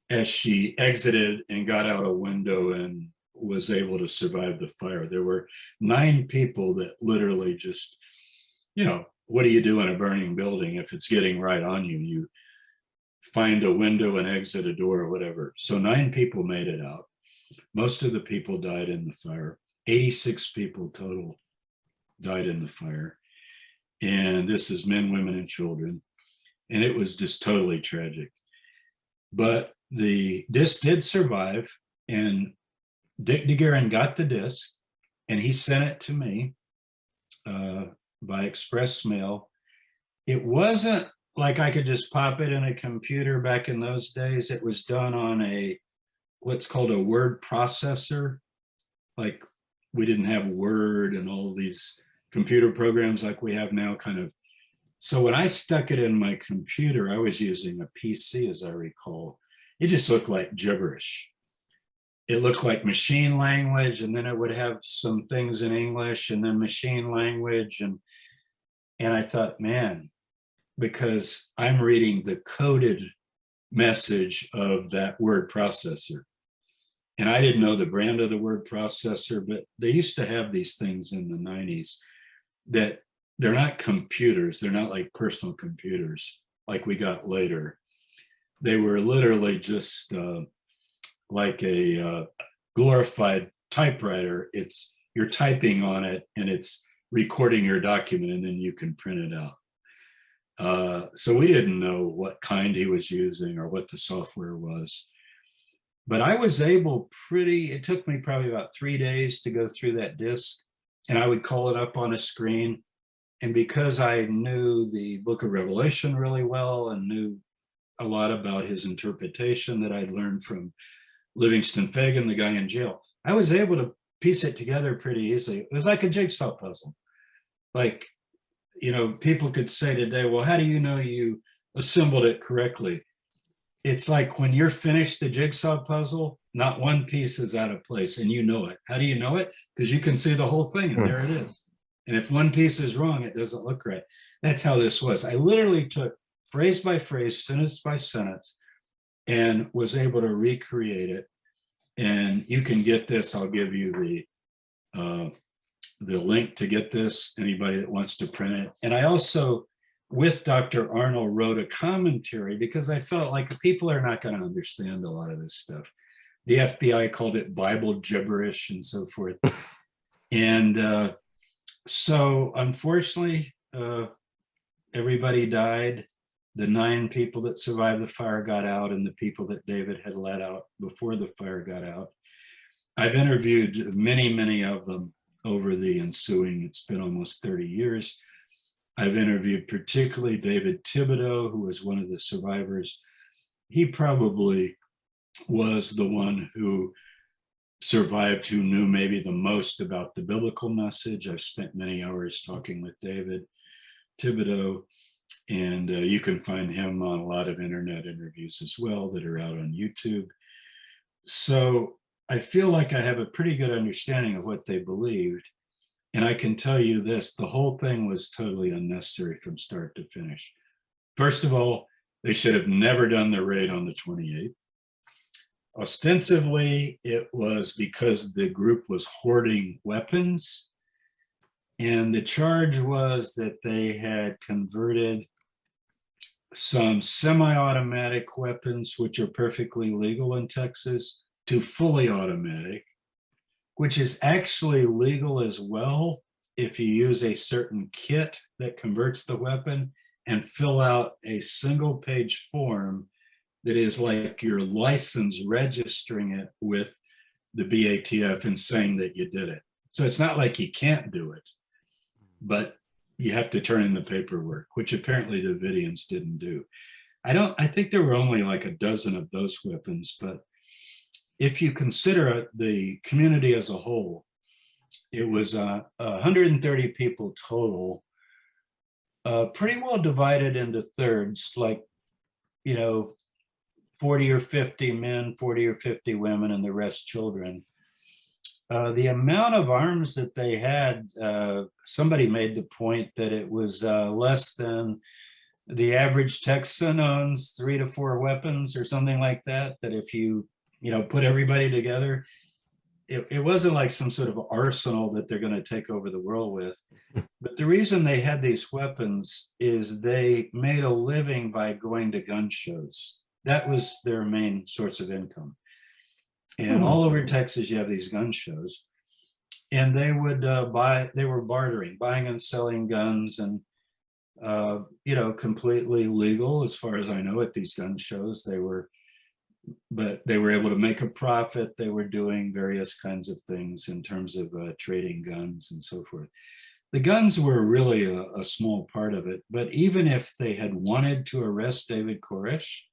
as she exited and got out a window and was able to survive the fire. There were 9 people that literally just, you know, what do you do in a burning building if it's getting right on you? You find a window and exit a door or whatever. So 9 people made it out. Most of the people died in the fire. 86 people total died in the fire. And this is men, women, and children. And it was just totally tragic. But the disc did survive, and Dick DeGuerin got the disc, and he sent it to me by express mail. It wasn't like I could just pop it in a computer back in those days. It was done on a what's called a word processor. Like, we didn't have Word and all these computer programs like we have now, kind of. So when I stuck it in my computer, I was using a PC, as I recall. It just looked like gibberish. It looked like machine language, and then it would have some things in English and then machine language. And I thought, man, because I'm reading the coded message of that word processor. And I didn't know the brand of the word processor, but they used to have these things in the 90s that they're not computers. They're not like personal computers like we got later. They were literally just like a glorified typewriter. You're typing on it and it's recording your document, and then you can print it out. So we didn't know what kind he was using or what the software was. But I was able it took me probably about 3 days to go through that disc, and I would call it up on a screen. And because I knew the book of Revelation really well and knew a lot about his interpretation that I'd learned from Livingston Fagan, the guy in jail, I was able to piece it together pretty easily. It was like a jigsaw puzzle. Like, people could say today, well, how do you know you assembled it correctly? It's like when you're finished the jigsaw puzzle, not one piece is out of place, and you know it. How do you know it? Because you can see the whole thing, and there it is. And if one piece is wrong, it doesn't look right. That's how this was. I literally took phrase by phrase, sentence by sentence, and was able to recreate it. And you can get this. I'll give you the link to get this, anybody that wants to print it. And I also, with Dr. Arnold, wrote a commentary because I felt like people are not going to understand a lot of this stuff. The FBI called it Bible gibberish and so forth. And so unfortunately, everybody died. The 9 people that survived the fire got out, and the people that David had let out before the fire got out. I've interviewed many, many of them over the ensuing, it's been almost 30 years. I've interviewed particularly David Thibodeau, who was one of the survivors. He probably was the one who survived, who knew maybe the most about the biblical message. I've spent many hours talking with David Thibodeau, and you can find him on a lot of internet interviews as well that are out on YouTube. So I feel like I have a pretty good understanding of what they believed. And I can tell you this, the whole thing was totally unnecessary from start to finish. First of all, they should have never done the raid on the 28th. Ostensibly, it was because the group was hoarding weapons. And the charge was that they had converted some semi-automatic weapons, which are perfectly legal in Texas, to fully automatic, which is actually legal as well if you use a certain kit that converts the weapon and fill out a single-page form that is like your license registering it with the BATF and saying that you did it. So it's not like you can't do it, but you have to turn in the paperwork, which apparently the Davidians didn't do. I think there were only like a dozen of those weapons, but if you consider the community as a whole, it was 130 people total, pretty well divided into thirds, like, 40 or 50 men, 40 or 50 women, and the rest children. The amount of arms that they had, somebody made the point that it was less than the average Texan owns 3 to 4 weapons or something like that, that if you put everybody together, it wasn't like some sort of arsenal that they're going to take over the world with. But the reason they had these weapons is they made a living by going to gun shows. That was their main source of income. And all over Texas, you have these gun shows. And they would they were bartering, buying and selling guns, and, completely legal as far as I know at these gun shows. They were but they were able to make a profit. They were doing various kinds of things in terms of trading guns and so forth. The guns were really a small part of it, but even if they had wanted to arrest David Koresh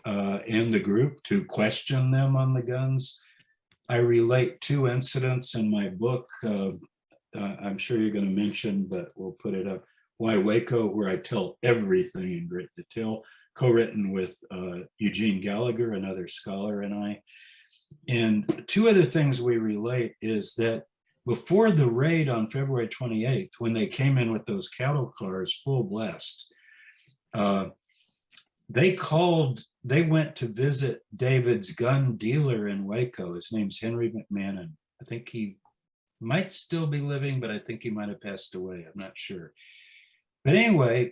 and the group to question them on the guns, I relate two incidents in my book. I'm sure you're going to mention, but we'll put it up. Why Waco, where I tell everything in great detail, co-written with Eugene Gallagher, another scholar, and I. And two other things we relate is that before the raid on February 28th, when they came in with those cattle cars full blast, they went to visit David's gun dealer in Waco. His name's Henry McMahon. I think he might still be living, but I think he might have passed away. I'm not sure. But anyway,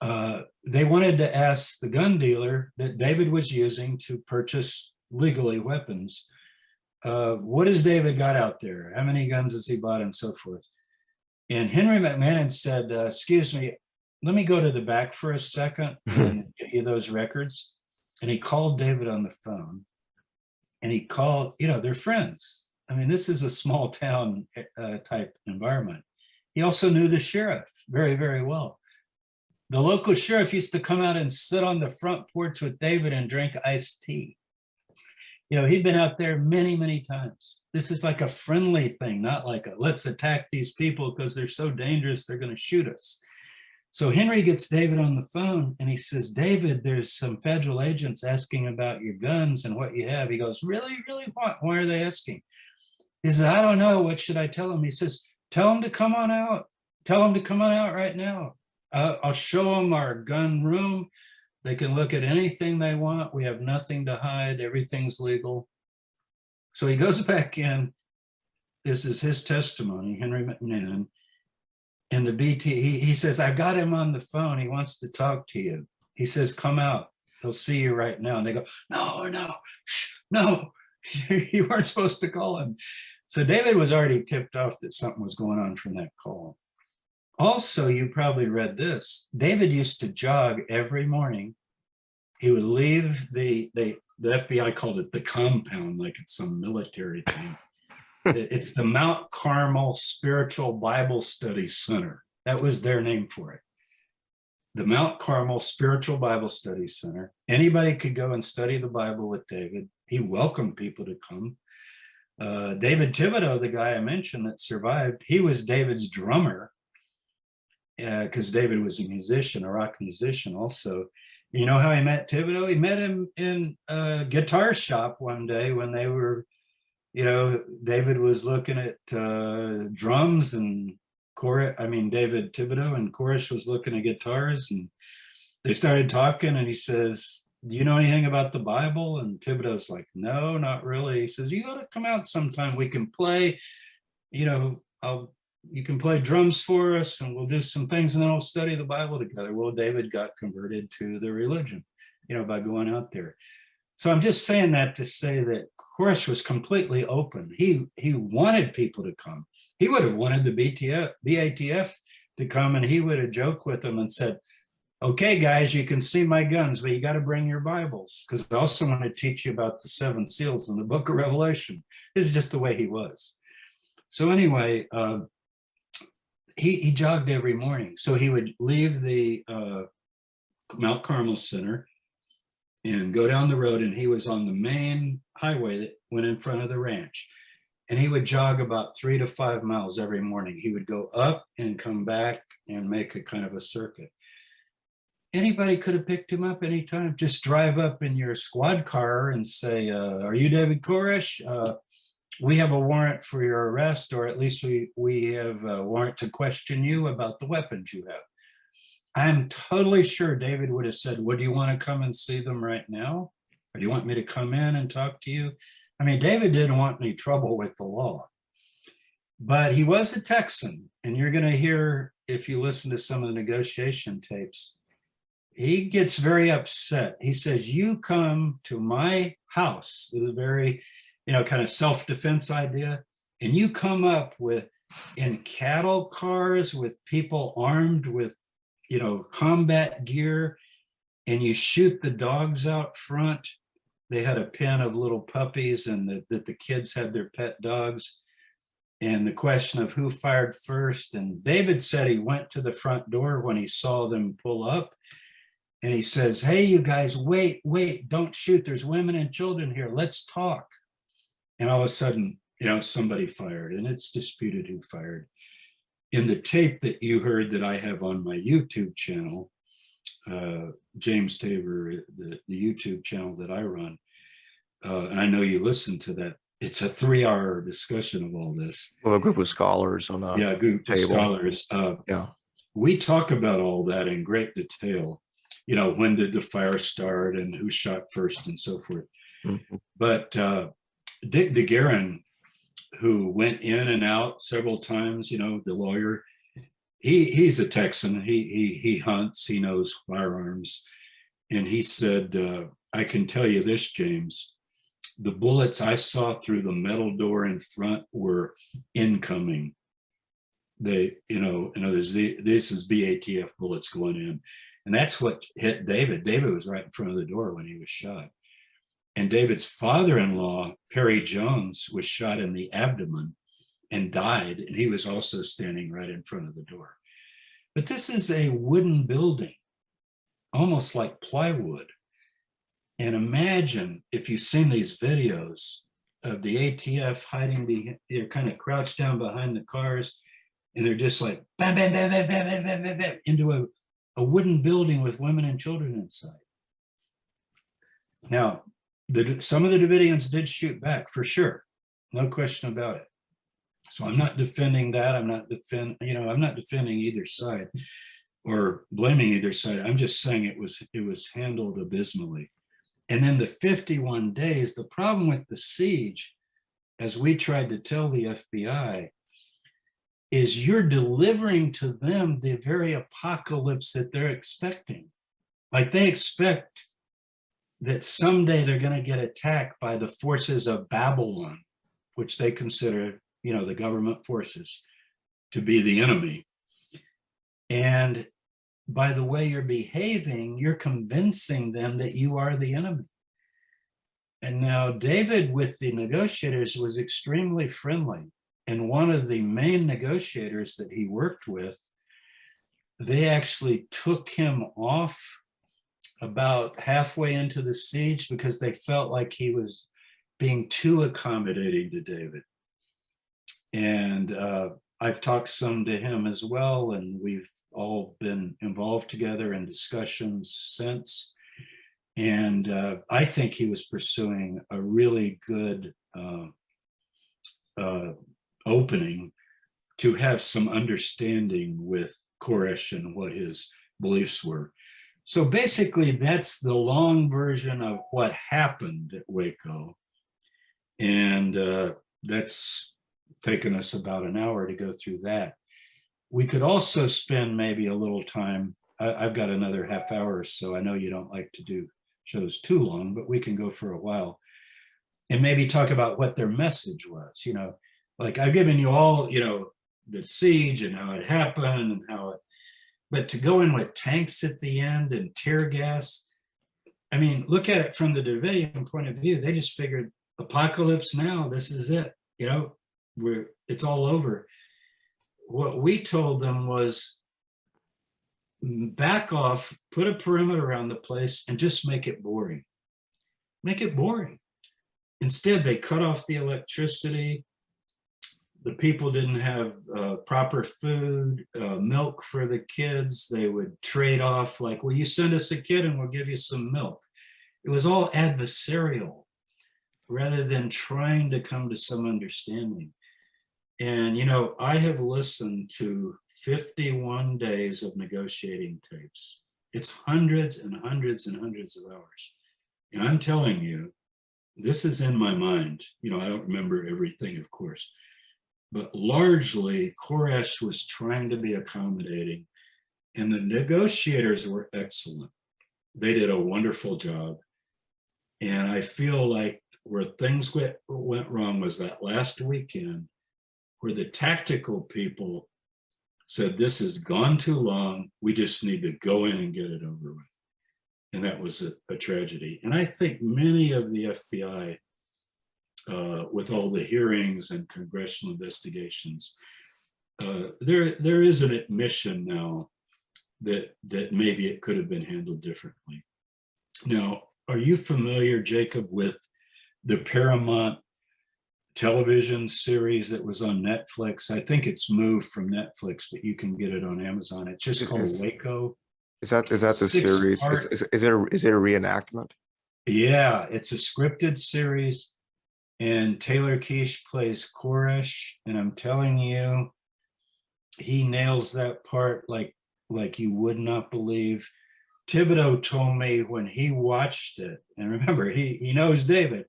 they wanted to ask the gun dealer that David was using to purchase legally weapons, what has David got out there? How many guns has he bought and so forth? And Henry McMahon said, excuse me, let me go to the back for a second and get you those records. And he called David on the phone, and he called, they're friends. I mean, this is a small town type environment. He also knew the sheriff very, very well. The local sheriff used to come out and sit on the front porch with David and drink iced tea. He'd been out there many, many times. This is like a friendly thing, not like a let's attack these people because they're so dangerous, they're going to shoot us. So Henry gets David on the phone and he says, David, there's some federal agents asking about your guns and what you have. He goes, really, really what? Why are they asking? He says, I don't know. What should I tell them? He says, tell them to come on out. Tell them to come on out right now. I'll show them our gun room. They can look at anything they want. We have nothing to hide. Everything's legal. So he goes back in. This is his testimony, Henry McMahon. And the BT, he says, I got him on the phone. He wants to talk to you. He says, come out. He'll see you right now. And they go, no, shh, no, you weren't supposed to call him. So David was already tipped off that something was going on from that call. Also, you probably read this. David used to jog every morning. He would leave the FBI called it the compound, like it's some military thing. It's the Mount Carmel Spiritual Bible Study Center. That was their name for it. The Mount Carmel Spiritual Bible Study Center. Anybody could go and study the Bible with David. He welcomed people to come. David Thibodeau, the guy I mentioned that survived, he was David's drummer. Because David was a musician, a rock musician also. You know how he met Thibodeau? He met him in a guitar shop one day when they were, David was looking at drums and David Thibodeau and Koresh was looking at guitars, and they started talking, and he says, do you know anything about the Bible? And Thibodeau's like, no, not really. He says, you ought to come out sometime. We can play, you can play drums for us and we'll do some things and then we'll study the Bible together. Well, David got converted to the religion, by going out there. So I'm just saying that to say that Koresh was completely open. He wanted people to come. He would have wanted the BATF to come, and he would have joked with them and said, okay, guys, you can see my guns, but you got to bring your Bibles, because I also want to teach you about the 7 seals in the book of Revelation. This is just the way he was. So anyway, he jogged every morning. So he would leave the Mount Carmel Center and go down the road, and he was on the main highway that went in front of the ranch. And he would jog about 3 to 5 miles every morning. He would go up and come back and make a kind of a circuit. Anybody could have picked him up anytime. Just drive up in your squad car and say, are you David Koresh? We have a warrant for your arrest, or at least we have a warrant to question you about the weapons you have. I'm totally sure David would have said, well, do you want to come and see them right now? Or do you want me to come in and talk to you? I mean, David didn't want any trouble with the law, but he was a Texan. And you're going to hear, if you listen to some of the negotiation tapes, he gets very upset. He says, you come to my house, it was a very, kind of self-defense idea, and you come up in cattle cars with people armed with, combat gear, and you shoot the dogs out front, they had a pen of little puppies, and that the kids had their pet dogs. And the question of who fired first. And David said he went to the front door when he saw them pull up. And he says, "Hey, you guys, wait, don't shoot. There's women and children here. Let's talk." And all of a sudden, somebody fired, and it's disputed who fired. In the tape that you heard that I have on my YouTube channel, James Tabor, the YouTube channel that I run, and I know you listened to that. It's a 3-hour discussion of all this. Well, a group of scholars on a group of scholars. We talk about all that in great detail. When did the fire start and who shot first and so forth. Mm-hmm. But Dick DeGuerin, who went in and out several times, the lawyer, he's a Texan. He hunts, he knows firearms. And he said, "I can tell you this, James, the bullets I saw through the metal door in front were incoming. They, in other words, this is BATF bullets going in." And that's what hit David. David was right in front of the door when he was shot. And David's father-in-law, Perry Jones, was shot in the abdomen and died. And he was also standing right in front of the door. But this is a wooden building, almost like plywood. And imagine if you've seen these videos of the ATF hiding, they're kind of crouched down behind the cars, and they're just like bam, bam, bam, bam, bam, bam, bam, bam, bam, into a wooden building with women and children inside. Now, some of the Davidians did shoot back, for sure, no question about it. So I'm not defending that. I'm not defending either side or blaming either side. I'm just saying it was handled abysmally. And then the 51 days, the problem with the siege, as we tried to tell the FBI, is you're delivering to them the very apocalypse that they're expecting. Like, they expect that someday they're going to get attacked by the forces of Babylon, which they consider, the government forces, to be the enemy. And by the way you're behaving, you're convincing them that you are the enemy. And now David, with the negotiators, was extremely friendly. And one of the main negotiators that he worked with, they actually took him off about halfway into the siege because they felt like he was being too accommodating to David. And I've talked some to him as well, and we've all been involved together in discussions since. And I think he was pursuing a really good opening to have some understanding with Koresh and what his beliefs were. So basically, that's the long version of what happened at Waco. And that's taken us about an hour to go through that. We could also spend maybe a little time. I've got another half hour or so. I know you don't like to do shows too long, but we can go for a while and maybe talk about what their message was. Like, I've given you all, the siege and how it happened and but to go in with tanks at the end and tear gas, I mean, look at it from the Davidian point of view. They just figured, apocalypse now, this is it, it's all over. What we told them was, back off, put a perimeter around the place, and just make it boring. Make it boring. Instead, they cut off the electricity. The people didn't have proper food, milk for the kids. They would trade off, like, well, you send us a kid and we'll give you some milk. It was all adversarial rather than trying to come to some understanding. And, I have listened to 51 days of negotiating tapes. It's hundreds and hundreds and hundreds of hours. And I'm telling you, this is in my mind. I don't remember everything, of course. But largely, Koresh was trying to be accommodating, and the negotiators were excellent. They did a wonderful job. And I feel like where things went wrong was that last weekend, where the tactical people said, this has gone too long. We just need to go in and get it over with. and that was a tragedy. And I think many of the FBI, with all the hearings and congressional investigations, there is an admission now that maybe it could have been handled differently. Now, are you familiar, Jacob, with the Paramount television series that was on Netflix? I think it's moved from Netflix, but you can get it on Amazon. It's just called Waco. Is that the series? Is it a reenactment? Yeah, it's a scripted series, and Taylor Keish plays Koresh, and I'm telling you, he nails that part like you would not believe. Thibodeau told me when he watched it, and remember, he knows David.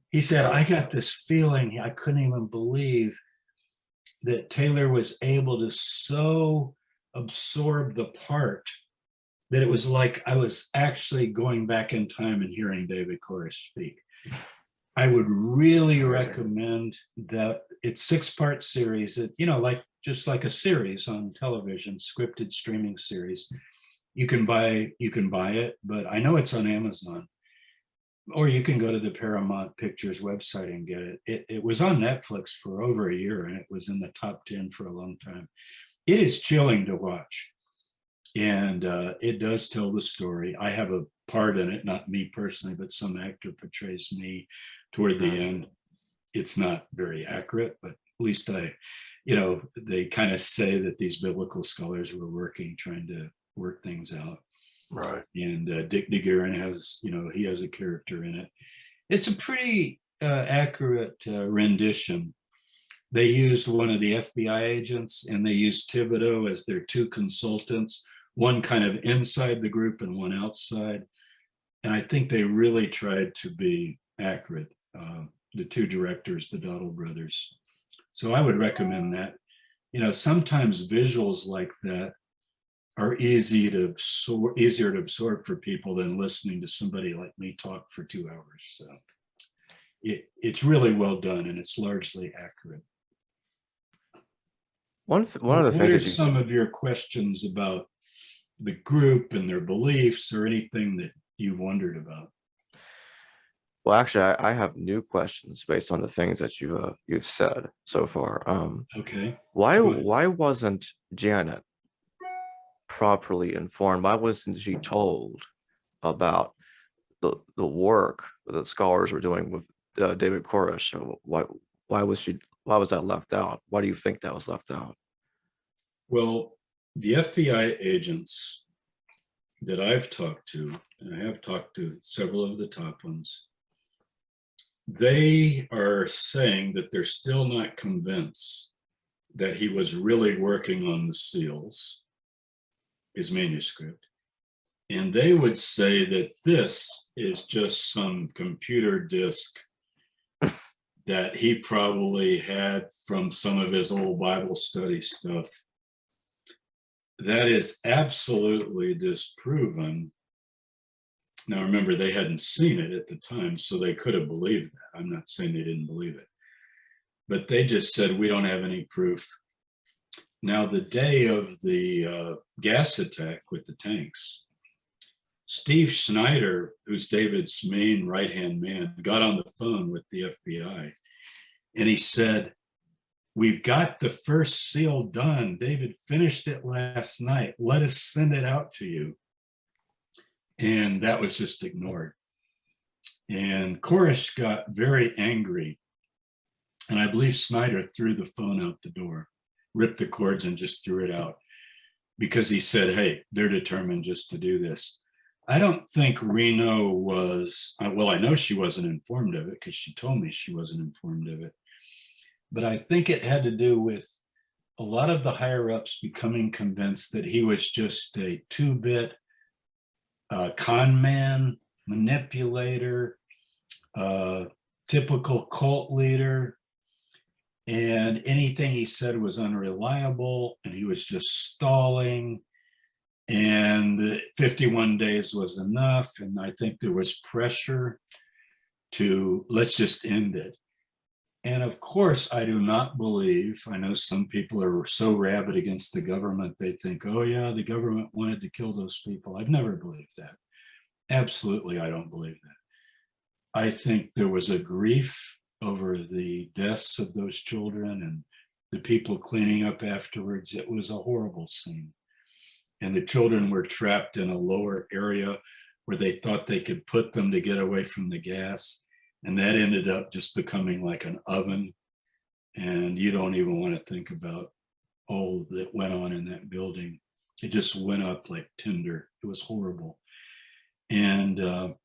He said, I got this feeling I couldn't even believe that Taylor was able to so absorb the part that it was like I was actually going back in time and hearing David Koresh speak. I would really recommend that. It's 6-part series. It, just like a series on television, scripted streaming series. You can buy it, but I know it's on Amazon, or you can go to the Paramount Pictures website and get it. It was on Netflix for over a year, and it was in the top 10 for a long time. It is chilling to watch, and it does tell the story. I have a part in it, not me personally, but some actor portrays me toward the end. It's not very accurate, but at least they kind of say that these biblical scholars were trying to work things out. Right. And Dick DeGuerin has, he has a character in it. It's a pretty accurate rendition. They used one of the FBI agents, and they used Thibodeau as their 2 consultants, one kind of inside the group and one outside. And I think they really tried to be accurate, the 2 directors, the Dottle brothers. So I would recommend that. Sometimes visuals like that are easier to absorb for people than listening to somebody like me talk for 2 hours. So it's really well done, and it's largely accurate. One of the things What are some of your questions about the group and their beliefs, or anything that you've wondered about? Well, actually, I have new questions based on the things that you've said so far. Okay. Why wasn't Janet properly informed? Why wasn't she told about the work that the scholars were doing with David Koresh? So why was that left out? Why do you think that was left out? Well, the FBI agents that I've talked to, and I have talked to several of the top ones, they are saying that they're still not convinced that he was really working on the seals, his manuscript. And they would say that this is just some computer disk that he probably had from some of his old Bible study stuff. That is absolutely disproven. Now, remember, they hadn't seen it at the time, so they could have believed that. I'm not saying they didn't believe it, but they just said, we don't have any proof. Now, the day of the gas attack with the tanks, Steve Schneider, who's David's main right-hand man, got on the phone with the FBI, and he said, we've got the first seal done. David finished it last night. Let us send it out to you. And that was just ignored. And Koresh got very angry. And I believe Snyder threw the phone out the door, ripped the cords and just threw it out, because he said, hey, they're determined just to do this. I don't think Reno was, well, I know she wasn't informed of it because she told me she wasn't informed of it. But I think it had to do with a lot of the higher ups becoming convinced that he was just a 2-bit con man, manipulator, typical cult leader, and anything he said was unreliable, and he was just stalling, and 51 days was enough. And I think there was pressure to, let's just end it. And of course, I do not believe, I know some people are so rabid against the government, they think, oh yeah, the government wanted to kill those people. I've never believed that. Absolutely, I don't believe that. I think there was a grief over the deaths of those children and the people cleaning up afterwards. It was a horrible scene. And the children were trapped in a lower area where they thought they could put them to get away from the gas. And that ended up just becoming like an oven. And you don't even want to think about all that went on in that building. It just went up like tinder. It was horrible. And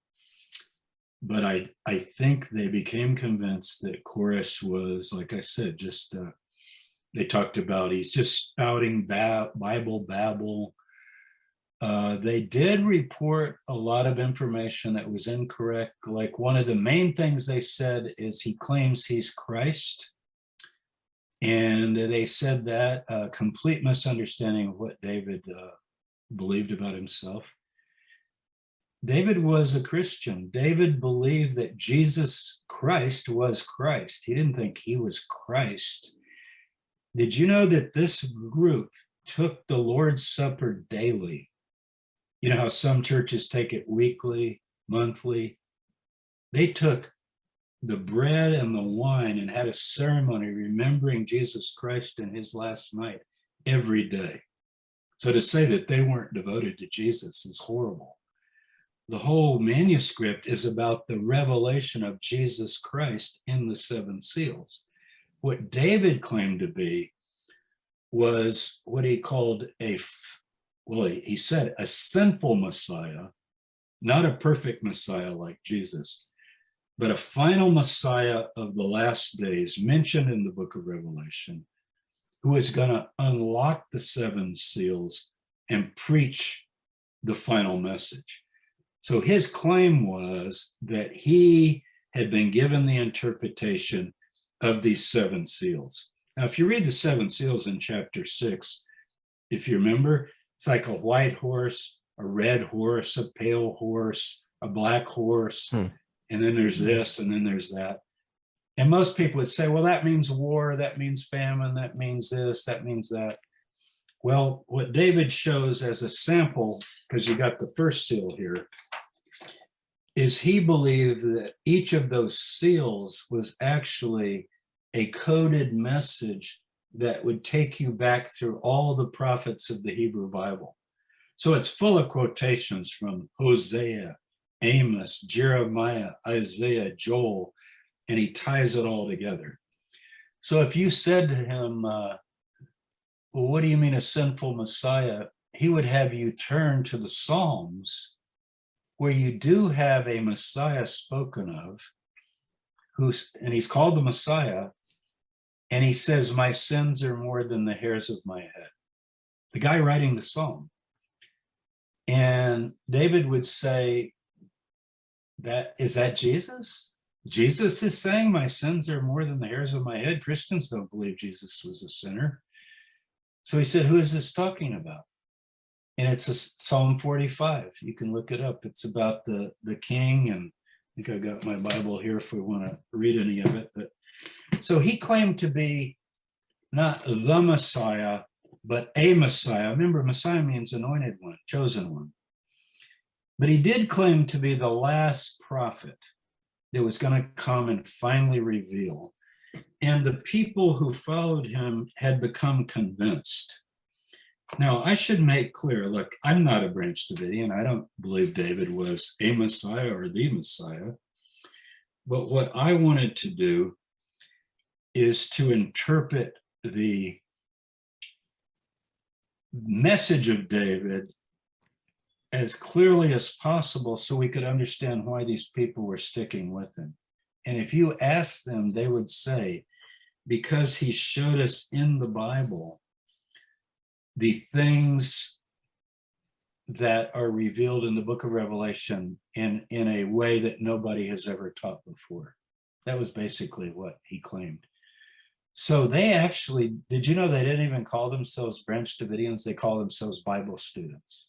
but I think they became convinced that Koresh was, like I said, just they talked about he's just spouting Bible babble. They did report a lot of information that was incorrect. Like one of the main things they said is he claims he's Christ. And they said that a complete misunderstanding of what David believed about himself. David was a Christian. David believed that Jesus Christ was Christ. He didn't think he was Christ. Did you know that this group took the Lord's Supper daily? You know how some churches take it weekly, monthly? They took the bread and the wine and had a ceremony remembering Jesus Christ in his last night every day. So to say that they weren't devoted to Jesus is horrible. The whole manuscript is about the revelation of Jesus Christ in the seven seals. What David claimed to be was what he called he said a sinful Messiah, not a perfect Messiah like Jesus, but a final Messiah of the last days mentioned in the book of Revelation, who is going to unlock the seven seals and preach the final message. So his claim was that he had been given the interpretation of these seven seals. Now, if you read the seven seals in chapter 6, if you remember, it's like a white horse, a red horse, a pale horse, a black horse, and then there's this, and then there's that. And most people would say, well, that means war, that means famine, that means this, that means that. Well, what David shows as a sample, because you got the first seal here, is he believed that each of those seals was actually a coded message that would take you back through all the prophets of the Hebrew Bible. So it's full of quotations from Hosea, Amos, Jeremiah, Isaiah, Joel, and he ties it all together. So if you said to him, well, what do you mean a sinful Messiah? He would have you turn to the Psalms, where you do have a Messiah spoken of, and he's called the Messiah, and he says, my sins are more than the hairs of my head. The guy writing the Psalm. And David would say, is that Jesus? Jesus is saying my sins are more than the hairs of my head. Christians don't believe Jesus was a sinner. So he said, who is this talking about? And it's a Psalm 45. You can look it up. It's about the king, and I think I got my Bible here if we want to read any of it. But so he claimed to be not the Messiah, but a Messiah. Remember, Messiah means anointed one, chosen one. But he did claim to be the last prophet that was going to come and finally reveal. And the people who followed him had become convinced. Now, I should make clear, look, I'm not a Branch Davidian. I don't believe David was a Messiah or the Messiah. But what I wanted to do is to interpret the message of David as clearly as possible so we could understand why these people were sticking with him. And if you ask them, they would say, because he showed us in the Bible the things that are revealed in the book of Revelation in a way that nobody has ever taught before. That was basically what he claimed. So they actually, did you know they didn't even call themselves Branch Davidians? They call themselves Bible students.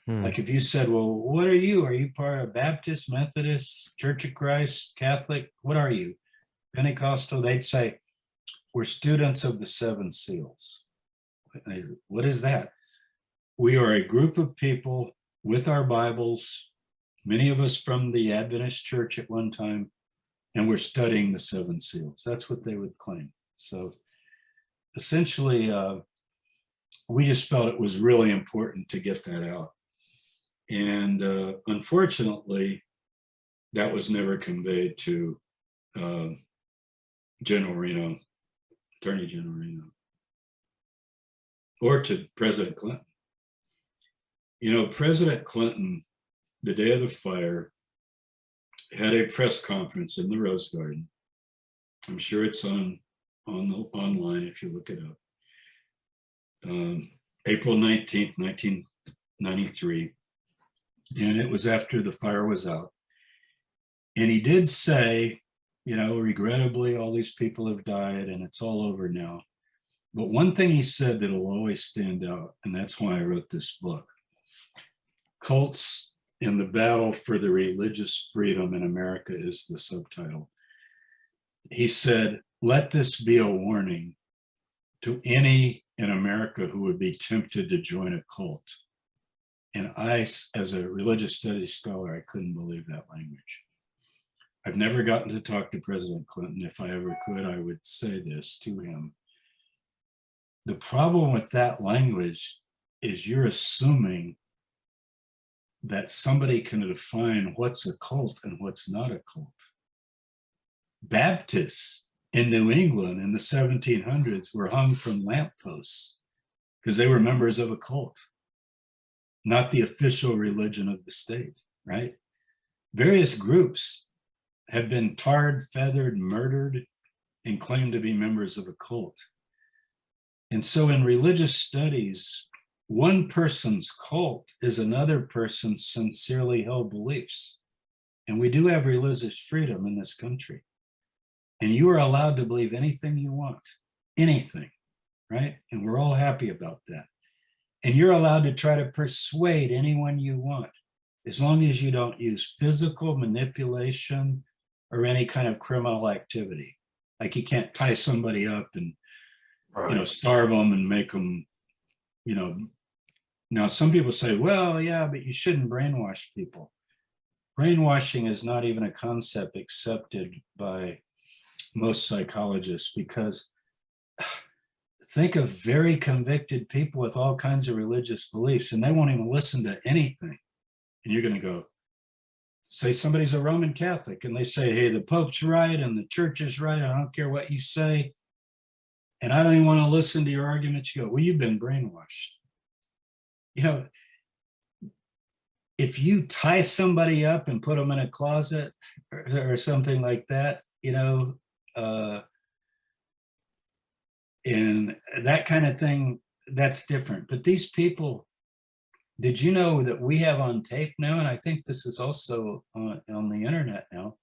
Like if you said, well, what are you? Are you part of Baptist, Methodist, Church of Christ, Catholic? What are you? Pentecostal? They'd say, we're students of the seven seals. What is that? We are a group of people with our Bibles many of us from the Adventist church at one time, and we're studying the seven seals. That's what they would claim. So essentially, we just felt it was really important to get that out. And unfortunately, that was never conveyed to General Reno, Attorney General Reno, or to President Clinton. You know, President Clinton, the day of the fire, had a press conference in the Rose Garden. I'm sure it's online if you look it up. April 19th, 1993. And it was after the fire was out. And he did say, you know, regrettably, all these people have died and it's all over now. But one thing he said that'll always stand out, and that's why I wrote this book, Cults in the Battle for the Religious Freedom in America is the subtitle. He said, let this be a warning to any in America who would be tempted to join a cult. And I, as a religious studies scholar, I couldn't believe that language. I've never gotten to talk to President Clinton. If I ever could, I would say this to him. The problem with that language is you're assuming that somebody can define what's a cult and what's not a cult. Baptists in New England in the 1700s were hung from lampposts because they were members of a cult, not the official religion of the state, right? Various groups have been tarred, feathered, murdered, and claimed to be members of a cult. And so in religious studies, one person's cult is another person's sincerely held beliefs. And we do have religious freedom in this country. And you are allowed to believe anything you want, anything, right? And we're all happy about that. And you're allowed to try to persuade anyone you want, as long as you don't use physical manipulation or any kind of criminal activity. Like you can't tie somebody up and, you know, starve them and make them, you know. Now, some people say, well, yeah, but you shouldn't brainwash people. Brainwashing is not even a concept accepted by most psychologists, because think of very convicted people with all kinds of religious beliefs, and they won't even listen to anything. And you're going to go, say somebody's a Roman Catholic, and they say, hey, the Pope's right and the church is right. I don't care what you say. And I don't even want to listen to your arguments. You go, well, you've been brainwashed. You know, if you tie somebody up and put them in a closet or something like that, you know, and that kind of thing, that's different. But these people, did you know that we have on tape now, and I think this is also on the internet now,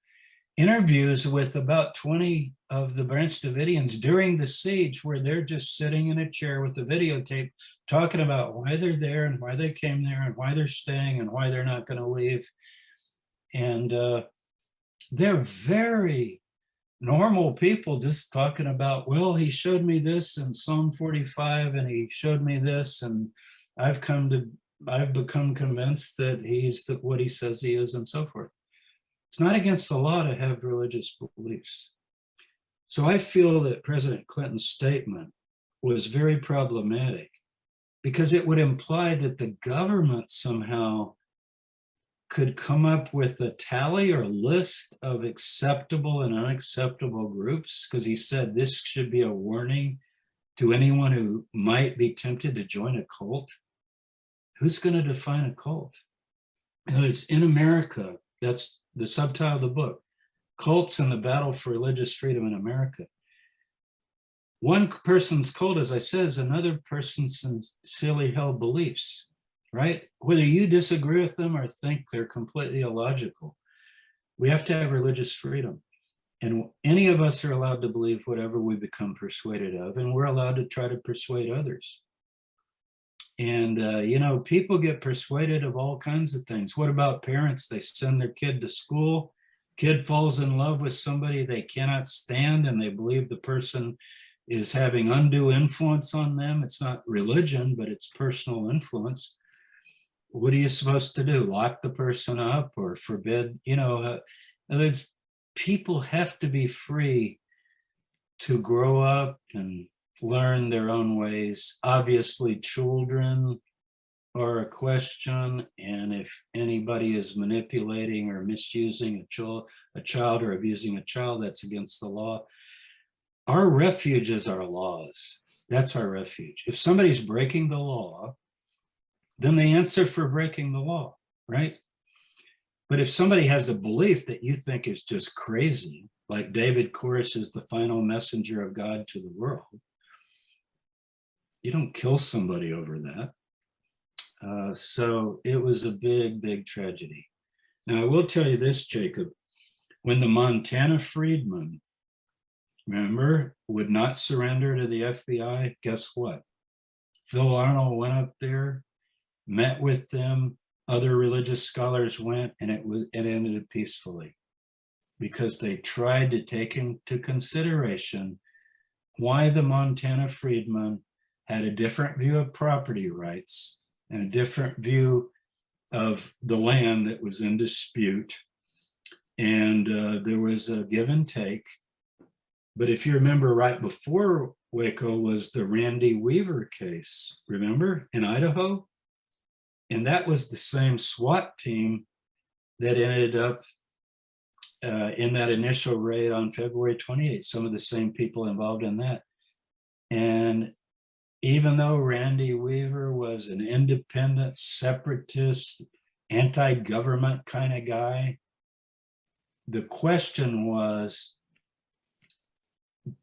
interviews with about 20 of the Branch Davidians during the siege, where they're just sitting in a chair with a videotape talking about why they're there and why they came there and why they're staying and why they're not going to leave. And they're very normal people, just talking about, well, he showed me this in Psalm 45 and he showed me this, and I've become convinced that he's what he says he is, and so forth. It's not against the law to have religious beliefs. So I feel that President Clinton's statement was very problematic, because it would imply that the government somehow could come up with a tally or list of acceptable and unacceptable groups, because he said this should be a warning to anyone who might be tempted to join a cult. Who's going to define a cult? You know, it's in America. That's the subtitle of the book, Cults in the Battle for Religious Freedom in America. One person's cult, as I said, is another person's sincerely held beliefs, right? Whether you disagree with them or think they're completely illogical, we have to have religious freedom. And any of us are allowed to believe whatever we become persuaded of, and we're allowed to try to persuade others. And, you know, people get persuaded of all kinds of things. What about parents? They send their kid to school, kid falls in love with somebody they cannot stand, and they believe the person is having undue influence on them. It's not religion, but it's personal influence. what are you supposed to do? Lock the person up or forbid? In other words, people have to be free to grow up and learn their own ways. Obviously, children are a question, and if anybody is manipulating or misusing a child or abusing a child, that's against the law. Our refuge is our laws. That's our refuge. If somebody's breaking the law, then they answer for breaking the law, right? But if somebody has a belief that you think is just crazy, like David Koresh is the final messenger of God to the world, you don't kill somebody over that. So it was a big, big tragedy. Now, I will tell you this, Jacob, when the Montana freedmen, remember, would not surrender to the FBI, guess what? Phil Arnold went up there, met with them, other religious scholars went, and it ended peacefully because they tried to take into consideration why the Montana freedmen had a different view of property rights and a different view of the land that was in dispute. And there was a give and take. But if you remember, right before Waco was the Randy Weaver case, remember, in Idaho? And that was the same SWAT team that ended up in that initial raid on February 28th, some of the same people involved in that. And even though Randy Weaver was an independent, separatist, anti-government kind of guy, the question was,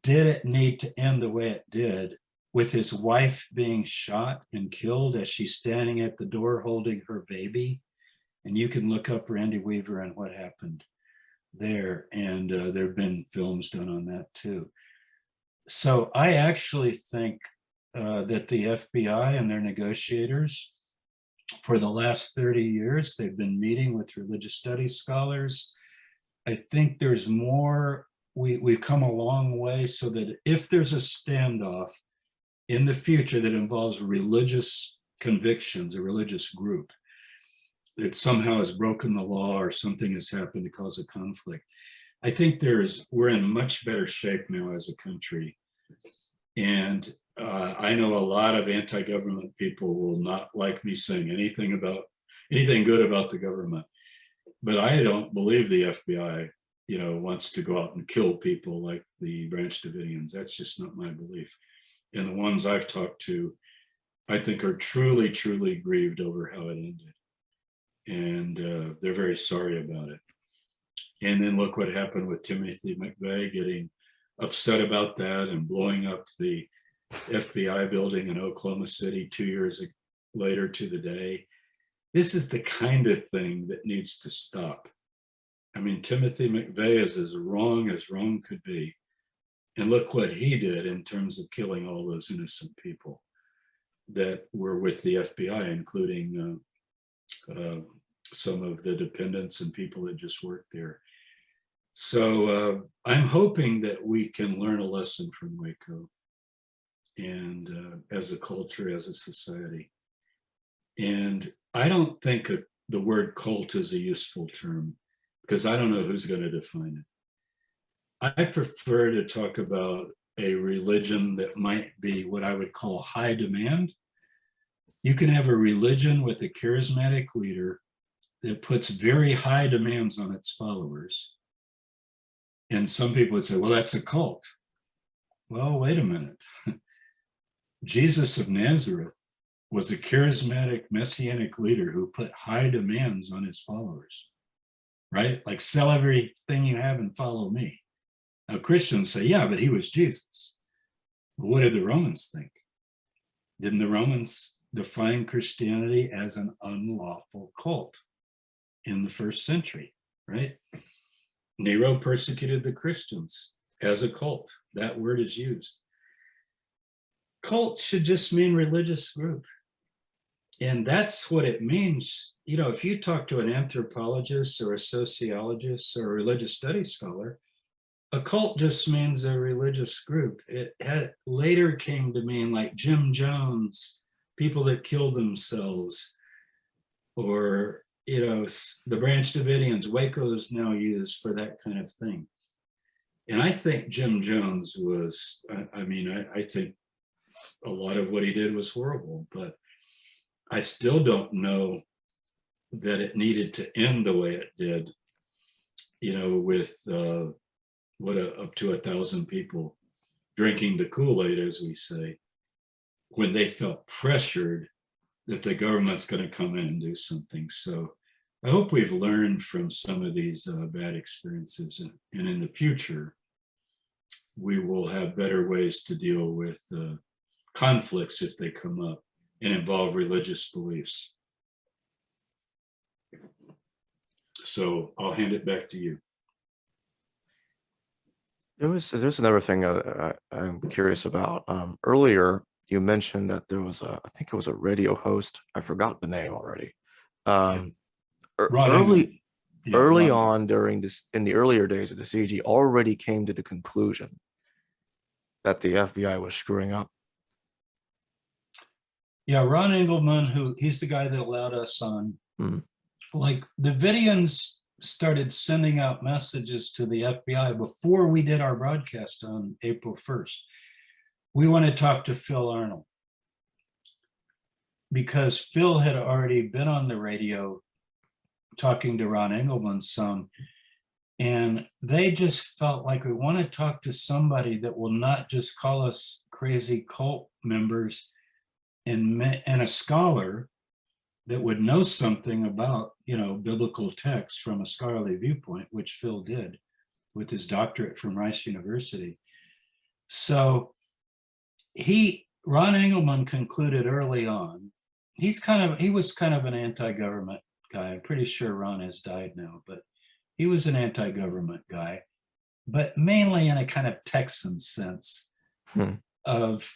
did it need to end the way it did, with his wife being shot and killed as she's standing at the door holding her baby? And you can look up Randy Weaver and what happened there. And there have been films done on that too. So I actually think that the FBI and their negotiators, for the last 30 years, they've been meeting with religious studies scholars. I think there's more, we've come a long way so that if there's a standoff in the future that involves religious convictions, a religious group that somehow has broken the law or something has happened to cause a conflict, I think we're in much better shape now as a country. And I know a lot of anti-government people will not like me saying anything good about the government, but I don't believe the FBI, wants to go out and kill people like the Branch Davidians. That's just not my belief. And the ones I've talked to, I think are truly, truly grieved over how it ended. And they're very sorry about it. And then look what happened with Timothy McVeigh getting upset about that and blowing up the FBI building in Oklahoma City 2 years later to the day. This is the kind of thing that needs to stop. I mean, Timothy McVeigh is as wrong could be. And look what he did in terms of killing all those innocent people that were with the FBI, including some of the dependents and people that just worked there. So I'm hoping that we can learn a lesson from Waco, and as a culture, as a society. And I don't think the word cult is a useful term, because I don't know who's going to define it. I prefer to talk about a religion that might be what I would call high demand. You can have a religion with a charismatic leader that puts very high demands on its followers. And some people would say, well, that's a cult. Well, wait a minute. Jesus of Nazareth was a charismatic messianic leader who put high demands on his followers, right? Like, sell everything you have and follow me. Now, Christians say, yeah, but he was Jesus. But what did the Romans think? Didn't the Romans define Christianity as an unlawful cult in the first century, right? Nero persecuted the Christians as a cult. That word is used. Cult should just mean religious group. And that's what it means. If you talk to an anthropologist or a sociologist or a religious studies scholar, a cult just means a religious group. It later came to mean like Jim Jones, people that killed themselves, or, the Branch Davidians. Waco is now used for that kind of thing. And I think Jim Jones was, I think a lot of what he did was horrible, but I still don't know that it needed to end the way it did, with up to 1,000 people drinking the Kool-Aid, as we say, when they felt pressured that the government's going to come in and do something. So I hope we've learned from some of these bad experiences, and in the future, we will have better ways to deal with conflicts if they come up and involve religious beliefs. So I'll hand it back to you. There's another thing I'm curious about. Earlier, you mentioned that there was I think it was a radio host. I forgot the name already. Early on during this, in the earlier days of the siege, he already came to the conclusion that the FBI was screwing up. Yeah, Ron Engelman, he's the guy that allowed us on. Like, the Davidians started sending out messages to the FBI before we did our broadcast on April 1st. We want to talk to Phil Arnold, because Phil had already been on the radio talking to Ron Engelman's son, and they just felt like, we want to talk to somebody that will not just call us crazy cult members, and a scholar that would know something about, biblical texts from a scholarly viewpoint, which Phil did with his doctorate from Rice University. So Ron Engelman concluded early on, he was kind of an anti-government guy. I'm pretty sure Ron has died now, but he was an anti-government guy, but mainly in a kind of Texan sense of,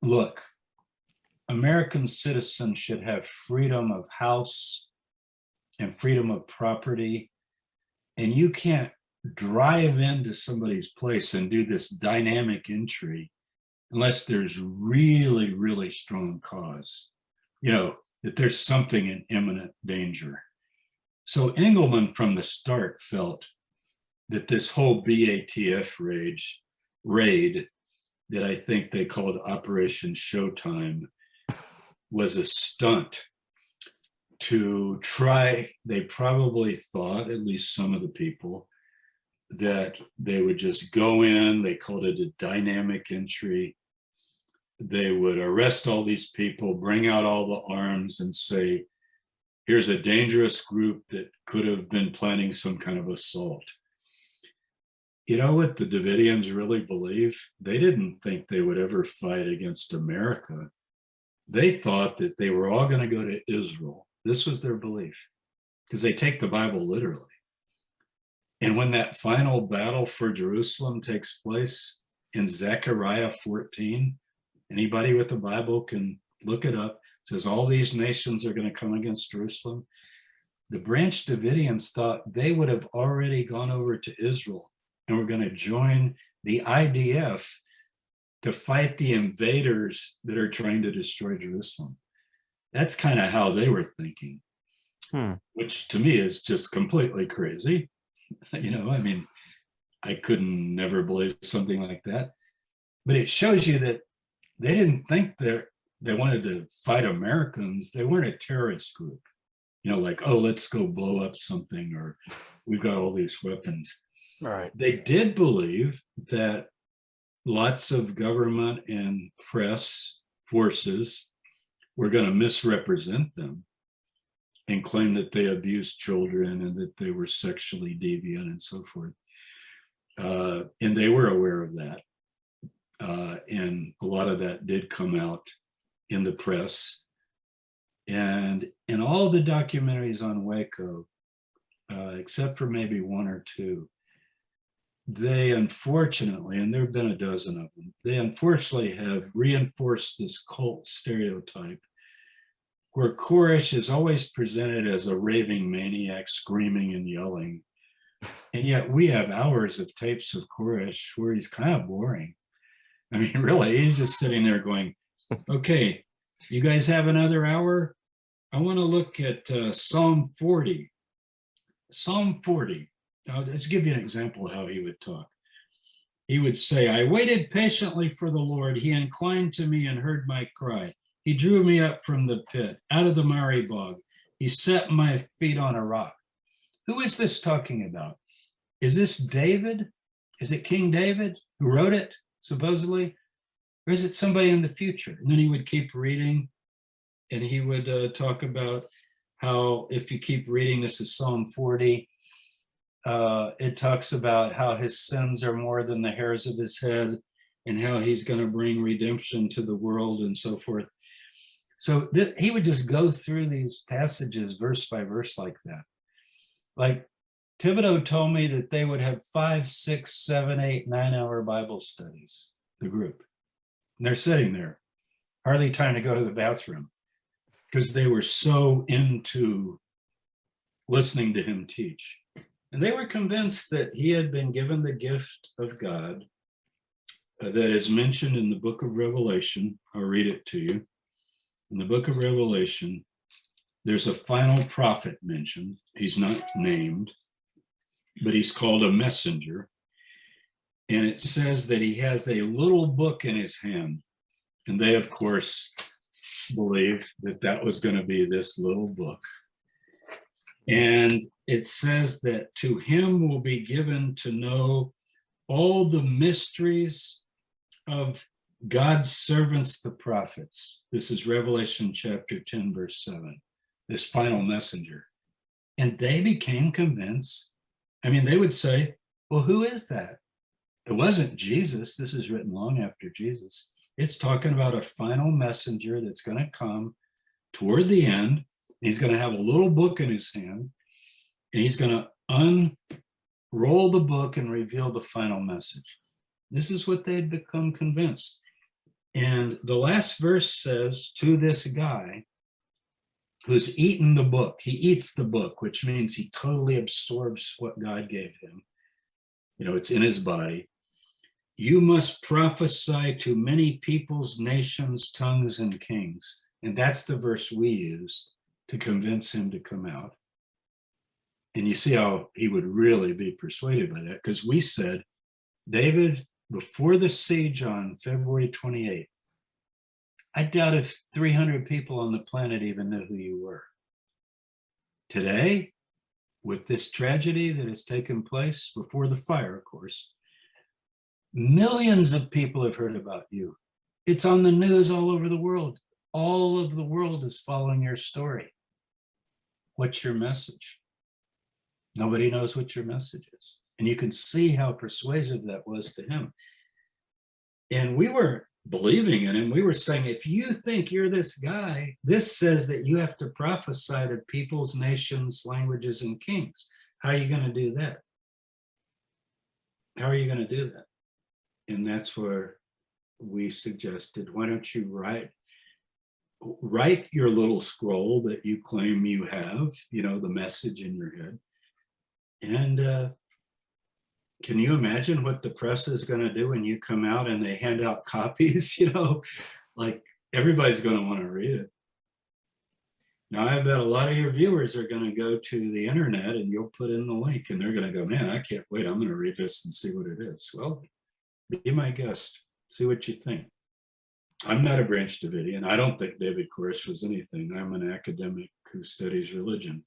look, American citizens should have freedom of house and freedom of property. And you can't drive into somebody's place and do this dynamic entry unless there's really, really strong cause, that there's something in imminent danger. So Engelman from the start felt that this whole BATF raid that I think they called Operation Showtime was a stunt to try. They probably thought, at least some of the people, that they would just go in, they called it a dynamic entry. They would arrest all these people, bring out all the arms and say, here's a dangerous group that could have been planning some kind of assault. You know what the Davidians really believe? They didn't think they would ever fight against America. They thought that they were all going to go to Israel. This was their belief, because they take the Bible literally. And when that final battle for Jerusalem takes place in Zechariah 14, anybody with the Bible can look it up, it says all these nations are going to come against Jerusalem. The Branch Davidians thought they would have already gone over to Israel and were going to join the IDF to fight the invaders that are trying to destroy Jerusalem. That's kind of how they were thinking, which to me is just completely crazy. I couldn't never believe something like that. But it shows you that they didn't think that they wanted to fight Americans. They weren't a terrorist group, like, oh, let's go blow up something, or we've got all these weapons. Right. They did believe that lots of government and press forces were going to misrepresent them and claim that they abused children and that they were sexually deviant and so forth. And they were aware of that. And a lot of that did come out in the press. And in all the documentaries on Waco, except for maybe one or two, they unfortunately, and there have been a dozen of them, they unfortunately have reinforced this cult stereotype where Koresh is always presented as a raving maniac, screaming and yelling. And yet we have hours of tapes of Koresh where he's kind of boring. Really, he's just sitting there going, okay, you guys have another hour? I want to look at Psalm 40. Psalm 40. Now, let's give you an example of how he would talk. He would say, I waited patiently for the Lord. He inclined to me and heard my cry. He drew me up from the pit, out of the miry bog. He set my feet on a rock. Who is this talking about? Is this David? Is it King David who wrote it, supposedly? Or is it somebody in the future? And then he would keep reading, and he would talk about how, if you keep reading, this is Psalm 40, it talks about how his sins are more than the hairs of his head, and how he's going to bring redemption to the world and so forth. So he would just go through these passages verse by verse like that. Like Thibodeau told me that they would have 5, 6, 7, 8, 9-hour Bible studies, the group. And they're sitting there, hardly time to go to the bathroom, because they were so into listening to him teach. And they were convinced that he had been given the gift of God that is mentioned in the book of Revelation. I'll read it to you. In the book of Revelation, there's a final prophet mentioned. He's not named, but he's called a messenger. And it says that he has a little book in his hand. And they, of course, believed that that was going to be this little book. And it says that to him will be given to know all the mysteries of God's servants, the prophets. This is Revelation chapter 10, verse 7, this final messenger. And they became convinced. I mean, they would say, well, who is that? It wasn't Jesus. This is written long after Jesus. It's talking about a final messenger that's going to come toward the end. He's going to have a little book in his hand, and he's going to unroll the book and reveal the final message. This is what they'd become convinced. And the last verse says, to this guy who's eaten the book, he eats the book, which means he totally absorbs what God gave him. You know, it's in his body. You must prophesy to many peoples, nations, tongues, and kings. And that's the verse we used to convince him to come out. And you see how he would really be persuaded by that, because we said, David, before the siege on February 28th, I doubt if 300 people on the planet even knew who you were. Today, with this tragedy that has taken place before the fire, of course, millions of people have heard about you. It's on the news all over the world. All of the world is following your story. What's your message? Nobody knows what your message is. And you can see how persuasive that was to him. And we were believing in him. We were saying, if you think you're this guy, this says that you have to prophesy to peoples, nations, languages, and kings. How are you going to do that? How are you going to do that? And that's where we suggested, why don't you write your little scroll that you claim you have, you know, the message in your head. And can you imagine what the press is going to do when you come out and they hand out copies? You know, like everybody's going to want to read it. Now, I bet a lot of your viewers are going to go to the internet and you'll put in the link and they're going to go, man, I can't wait. I'm going to read this and see what it is. Well, be my guest. See what you think. I'm not a Branch Davidian. I don't think David Koresh was anything. I'm an academic who studies religion.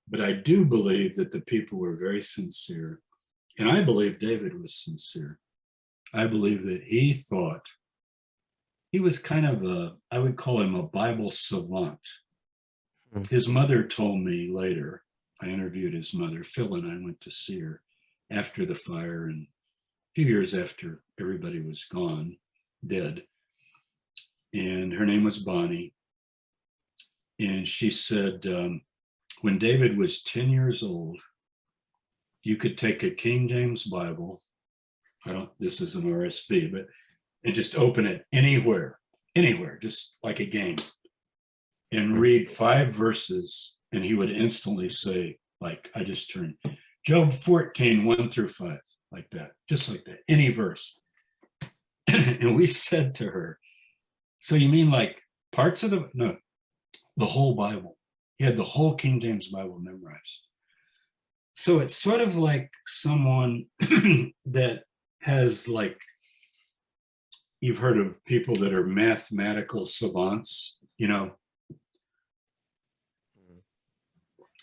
But I do believe that the people were very sincere. And I believe David was sincere. I believe that he thought he was kind of I would call him a Bible savant. His mother told me later, I interviewed his mother, Phil and I went to see her after the fire and a few years after everybody was gone, dead. And her name was Bonnie. And she said, when David was 10 years old, you could take a King James Bible, this is an RSV, but and just open it anywhere, just like a game, and read 5 verses, and he would instantly say, like, I just turned Job 14, 1 through 5, like that, just like that, any verse. And we said to her, so you mean like parts of the, no, the whole Bible. He had the whole King James Bible memorized. So it's sort of like someone that has, like, you've heard of people that are mathematical savants, you know,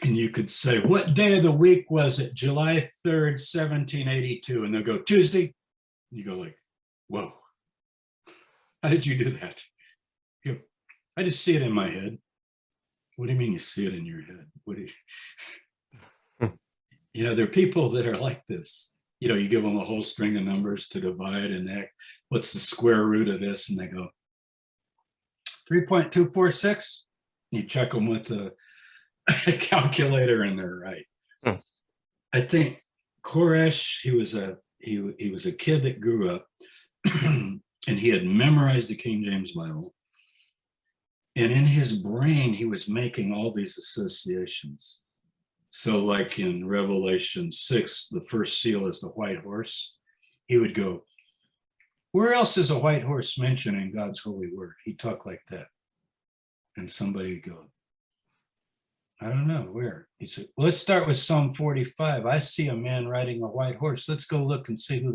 and you could say, what day of the week was it? July 3rd, 1782. And they'll go, Tuesday. And you go like, whoa, how did you do that? You go, I just see it in my head. What do you mean you see it in your head? What do you, you know, there are people that are like this. You know, you give them a whole string of numbers to divide and that, what's the square root of this? And they go, 3.246. You check them with a calculator and they're right. I think Koresh, he was a kid that grew up and he had memorized the King James Bible. And in his brain, he was making all these associations. So like in Revelation 6, the first seal is the white horse. He would go, where else is a white horse mentioned in God's holy word? He'd talk like that. And somebody would go, I don't know, where? He said, well, let's start with Psalm 45. I see a man riding a white horse. Let's go look and see who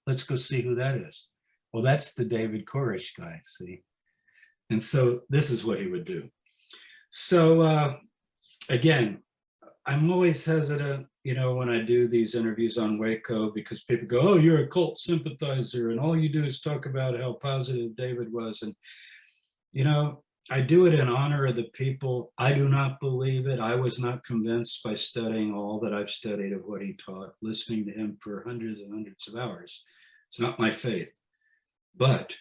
let's go see who that is. Well, that's the David Koresh guy, see? And so this is what he would do. So again, I'm always hesitant, you know, when I do these interviews on Waco, because people go, oh, you're a cult sympathizer and all you do is talk about how positive David was. And, you know, I do it in honor of the people. I do not believe it. I was not convinced by studying all that I've studied of what he taught, listening to him for hundreds and hundreds of hours. It's not my faith. But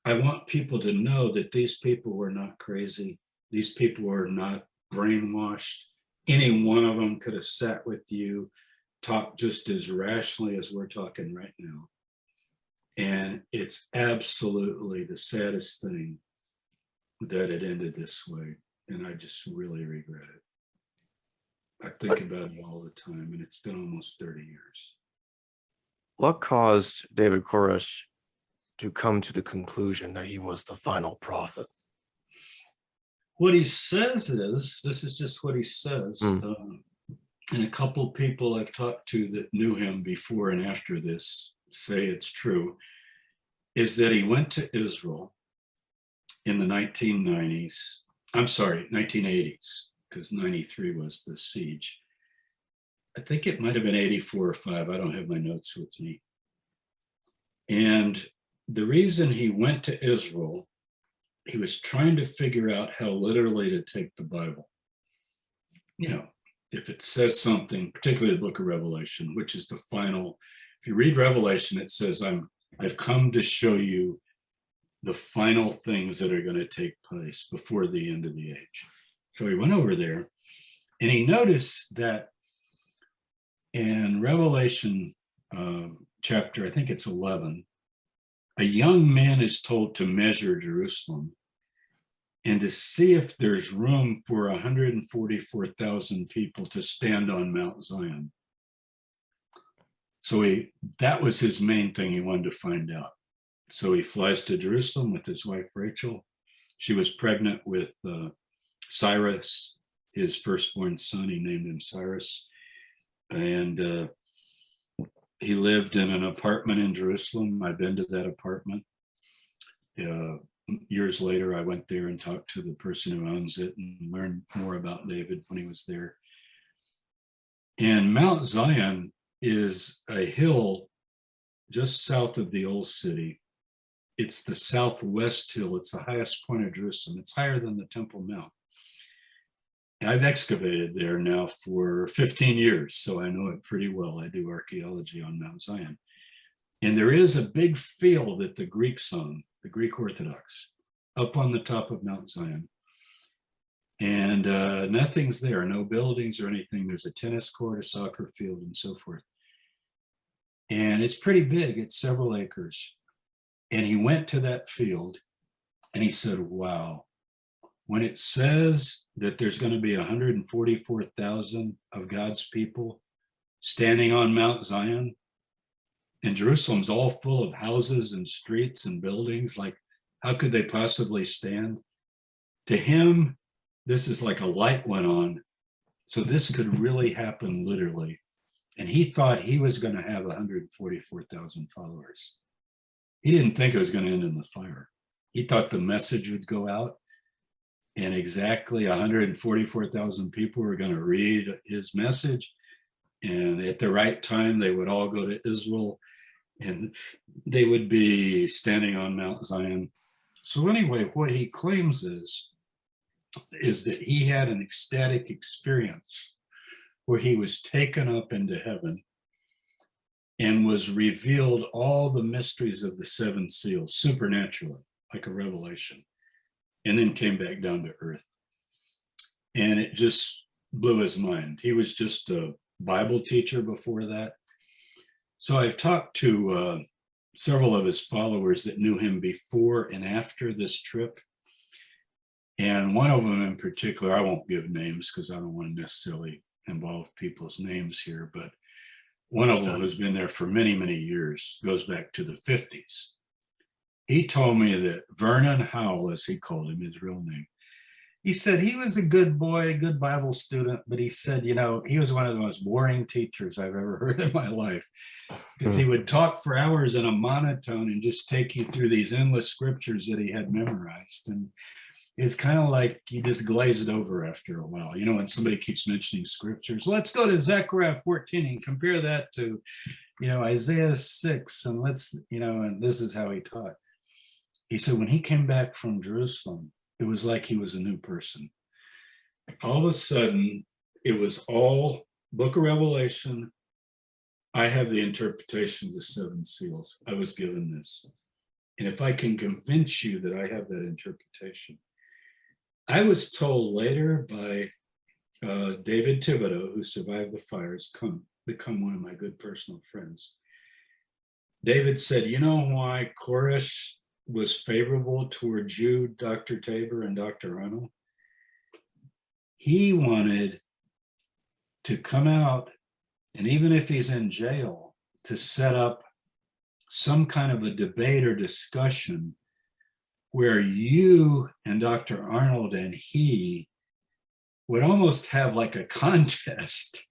I want people to know that these people were not crazy. These people were not brainwashed. Any one of them could have sat with you, talked just as rationally as we're talking right now. And it's absolutely the saddest thing that it ended this way. And I just really regret it. I think about it all the time, and it's been almost 30 years. What caused David Koresh to come to the conclusion that he was the final prophet? What he says is, this is just what he says, and a couple of people I've talked to that knew him before and after this say it's true, is that he went to Israel in the 1990s, I'm sorry, 1980s, because 93 was the siege. I think it might have been 84 or 5. I don't have my notes with me. And the reason he went to Israel, he was trying to figure out how literally to take the Bible. You know, if it says something, particularly the book of Revelation, which is the final, if you read Revelation, it says, I've come to show you the final things that are going to take place before the end of the age. So he went over there and he noticed that in Revelation chapter, I think it's 11, a young man is told to measure Jerusalem and to see if there's room for 144,000 people to stand on Mount Zion. So that was his main thing he wanted to find out. So he flies to Jerusalem with his wife, Rachel. She was pregnant with Cyrus, his firstborn son. He named him Cyrus. And he lived in an apartment in Jerusalem. I've been to that apartment. Years later, I went there and talked to the person who owns it and learned more about David when he was there. And Mount Zion is a hill just south of the old city. It's the southwest hill. It's the highest point of Jerusalem. It's higher than the Temple Mount. I've excavated there now for 15 years, so I know it pretty well. I do archaeology on Mount Zion. And there is a big field that the Greeks own, the Greek Orthodox, up on the top of Mount Zion. And nothing's there, no buildings or anything. There's a tennis court, a soccer field, and so forth. And it's pretty big, it's several acres. And he went to that field and he said, wow, when it says that there's going to be 144,000 of God's people standing on Mount Zion, and Jerusalem's all full of houses and streets and buildings, like how could they possibly stand? To him, this is like a light went on. So this could really happen literally. And he thought he was going to have 144,000 followers. He didn't think it was going to end in the fire. He thought the message would go out and exactly 144,000 people were going to read his message. And at the right time, they would all go to Israel and they would be standing on Mount Zion. So anyway, what he claims is that he had an ecstatic experience where he was taken up into heaven and was revealed all the mysteries of the seven seals supernaturally, like a revelation, and then came back down to earth. And it just blew his mind. He was just a Bible teacher before that. So I've talked to several of his followers that knew him before and after this trip. And one of them in particular, I won't give names because I don't want to necessarily involve people's names here, but one of them who's been there for many, many years, goes back to the 50s. He told me that Vernon Howell, as he called him, his real name, he said he was a good boy, a good Bible student, but he said, you know, he was one of the most boring teachers I've ever heard in my life, because he would talk for hours in a monotone and just take you through these endless scriptures that he had memorized. And it's kind of like he just glazed over after a while. You know, when somebody keeps mentioning scriptures, let's go to Zechariah 14 and compare that to, you know, Isaiah 6, and let's, you know, and this is how he taught. He said when he came back from Jerusalem, it was like he was a new person. All of a sudden, it was all Book of Revelation. I have the interpretation of the seven seals. I was given this. And if I can convince you that I have that interpretation. I was told later by David Thibodeau, who survived the fires, become one of my good personal friends. David said, you know why Koresh was favorable towards you, Dr. Tabor and Dr. Arnold? He wanted to come out, and even if he's in jail, to set up some kind of a debate or discussion where you and Dr. Arnold and he would almost have like a contest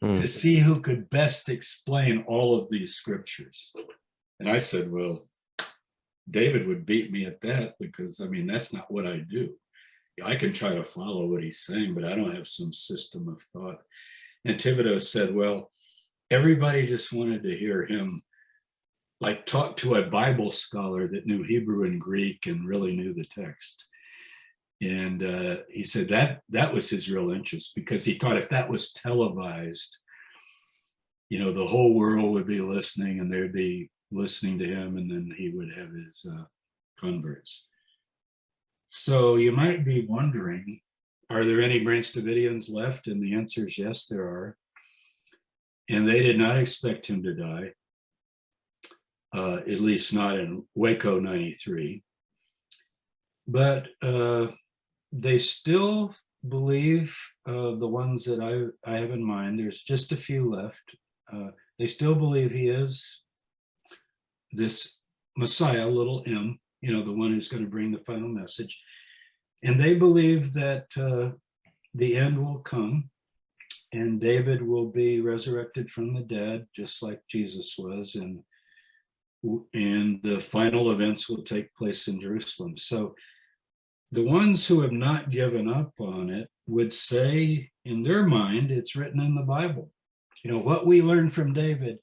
to see who could best explain all of these scriptures. And I said, well, David would beat me at that, because I mean, that's not what I do. I can try to follow what he's saying, but I don't have some system of thought. And Thibodeau said, well, everybody just wanted to hear him like talk to a Bible scholar that knew Hebrew and Greek and really knew the text. And he said that was his real interest, because he thought if that was televised, you know, the whole world would be listening and they'd be listening to him, and then he would have his converts. So you might be wondering, are there any Branch Davidians left? And the answer is yes, there are. And they did not expect him to die, at least not in Waco 93. But they still believe, the ones that I have in mind, there's just a few left. They still believe he is this Messiah, little m, you know, the one who's going to bring the final message. And they believe that the end will come and David will be resurrected from the dead, just like Jesus was. And the final events will take place in Jerusalem. So the ones who have not given up on it would say in their mind, it's written in the Bible. You know, what we learned from David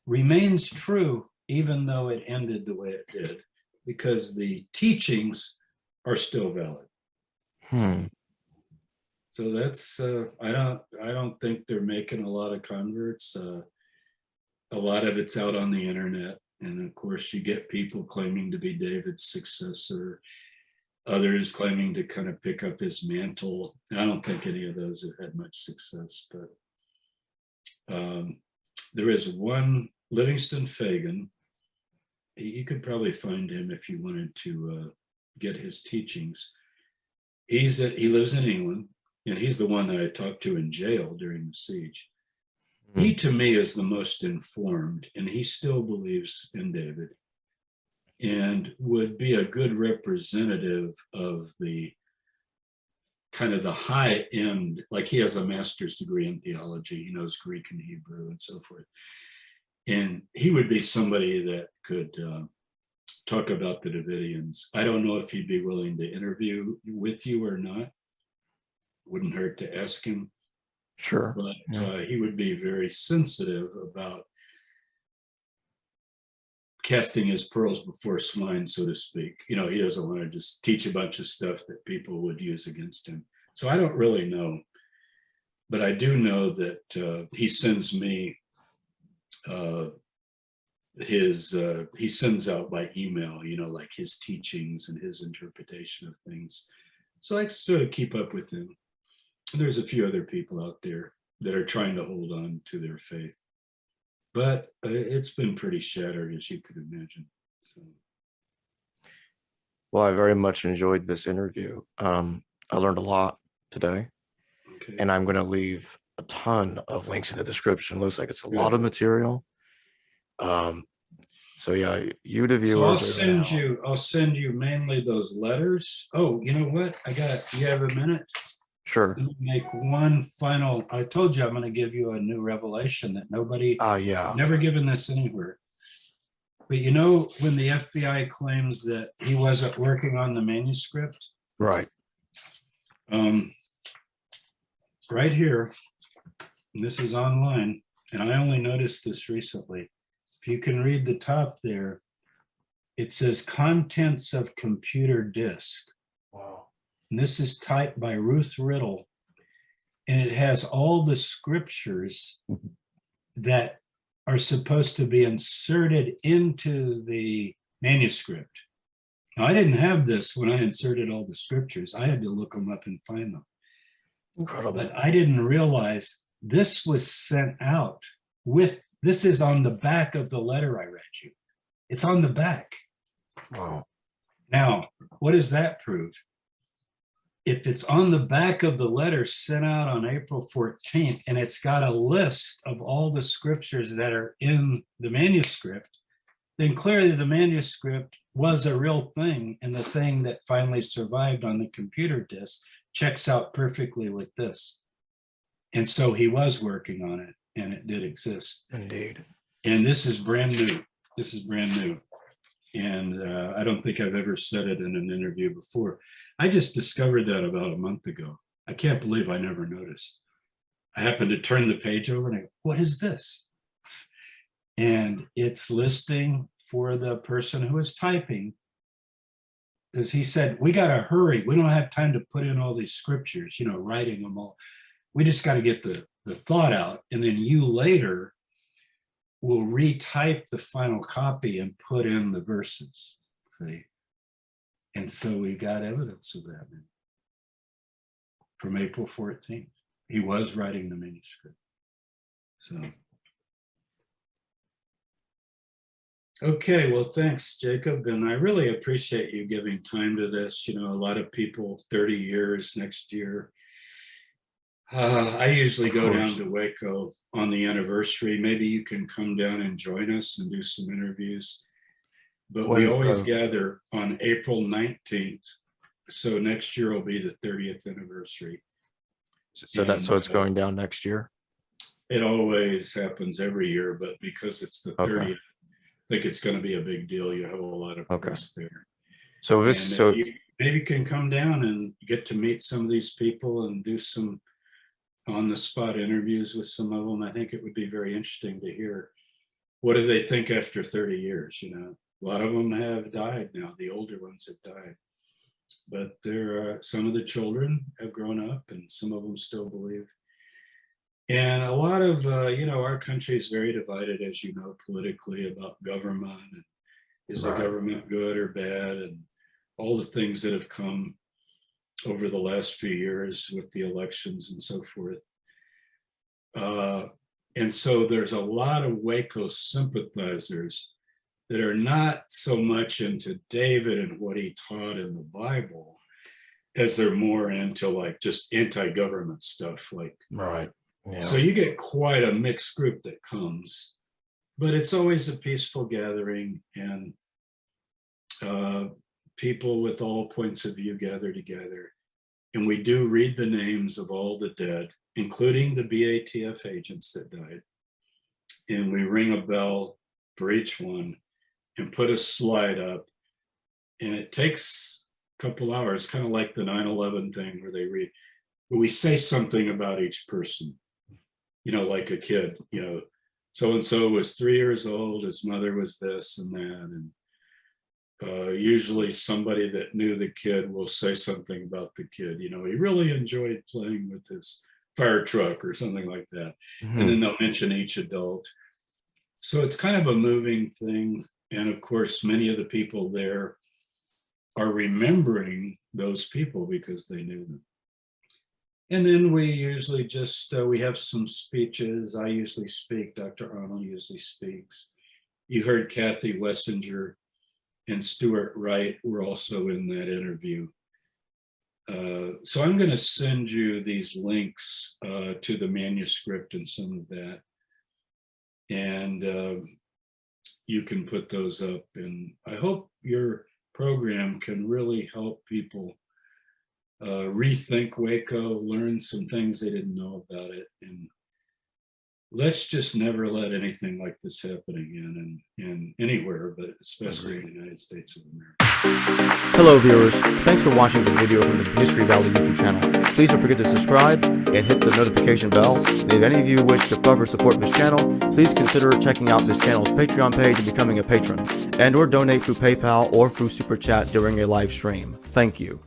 remains true, even though it ended the way it did, because the teachings are still valid. So that's, I don't think they're making a lot of converts. A lot of it's out on the internet. And of course you get people claiming to be David's successor, others claiming to kind of pick up his mantle. I don't think any of those have had much success, but there is one Livingston Fagan. You could probably find him if you wanted to get his teachings. He lives in England, and he's the one that I talked to in jail during the siege. He, to me, is the most informed, and he still believes in David and would be a good representative of the kind of the high end, like he has a master's degree in theology, he knows Greek and Hebrew and so forth. And he would be somebody that could talk about the Davidians. I don't know if he'd be willing to interview with you or not. Wouldn't hurt to ask him. Sure. But Yeah. he would be very sensitive about casting his pearls before swine, so to speak. You know, he doesn't want to just teach a bunch of stuff that people would use against him. So I don't really know. But I do know that he sends me he sends out by email, you know, like his teachings and his interpretation of things. So I sort of keep up with him. And there's a few other people out there that are trying to hold on to their faith. But it's been pretty shattered, as you could imagine. So. Well, I very much enjoyed this interview. I learned a lot today, Okay. and I'm going to leave a ton of links in the description. Looks like it's a Good. lot of material. So yeah, you the viewer. So I'll send you mainly those letters. Oh, you know what? You have a minute? Sure. Let me make one final. I told you I'm going to give you a new revelation that nobody, yeah. never given this anywhere. But you know, when the FBI claims that he wasn't working on the manuscript, Right. Right here, and this is online, and I only noticed this recently. If you can read the top there, it says contents of computer disk. Wow. And this is typed by Ruth Riddle, and it has all the scriptures that are supposed to be inserted into the manuscript. Now, I didn't have this when I inserted all the scriptures. I had to look them up and find them. Incredible. But I didn't realize this was sent out with, this is on the back of the letter I read you. It's on the back. Wow. Now, what does that prove? If it's on the back of the letter sent out on April 14th, and it's got a list of all the scriptures that are in the manuscript, then clearly the manuscript was a real thing, and the thing that finally survived on the computer disk checks out perfectly with this. And so he was working on it, and it did exist. Indeed. And this is brand new. This is brand new. And I don't think I've ever said it in an interview before. I just discovered that about a month ago. I can't believe I never noticed. I happened to turn the page over and I go, what is this? And it's listing for the person who is typing, because he said, we got to hurry. We don't have time to put in all these scriptures, you know, writing them all. We just got to get the thought out. And then you later will retype the final copy and put in the verses. See? And so we got evidence of that from April 14th. He was writing the manuscript. So. Okay, well, thanks, Jacob. And I really appreciate you giving time to this. You know, a lot of people, 30 years next year. I usually go down to Waco on the anniversary. Maybe you can come down and join us and do some interviews. But we always gather on April 19th. So next year will be the 30th anniversary. So it's going down next year? It always happens every year, but because it's the 30th, I think it's going to be a big deal. You have a lot of press there. So maybe you can come down and get to meet some of these people and do some on-the-spot interviews with some of them. I think it would be very interesting to hear, what do they think after 30 years? You know, a lot of them have died now. The older ones have died, but there are some of the children have grown up, and some of them still believe. And a lot of, our country is very divided, as you know, politically about government. And is the government good or bad? And all the things that have come over the last few years with the elections and so forth. And so there's a lot of Waco sympathizers that are not so much into David and what he taught in the Bible, as they're more into like just anti-government stuff. Like, yeah. So you get quite a mixed group that comes, but it's always a peaceful gathering, and people with all points of view gather together. And we do read the names of all the dead, including the BATF agents that died. And we ring a bell for each one and put a slide up. And it takes a couple hours, kind of like the 9/11 thing where they read, but we say something about each person, like a kid, so-and-so was 3 years old, his mother was this and that. And usually somebody that knew the kid will say something about the kid. He really enjoyed playing with his fire truck or something like that. Mm-hmm. And then they'll mention each adult. So it's kind of a moving thing. And of course, many of the people there are remembering those people because they knew them. And then we usually just, we have some speeches. I usually speak, Dr. Arnold usually speaks. You heard Kathy Wessinger and Stuart Wright were also in that interview. So I'm going to send you these links to the manuscript and some of that. And you can put those up. And I hope your program can really help people rethink Waco, learn some things they didn't know about it. And let's just never let anything like this happen again and anywhere, but especially in the United States of America. Hello viewers, thanks for watching this video from the History Valley YouTube channel. Please don't forget to subscribe and hit the notification bell. And if any of you wish to further support this channel, please consider checking out this channel's Patreon page and becoming a patron, and or donate through PayPal or through Super Chat during a live stream. Thank you.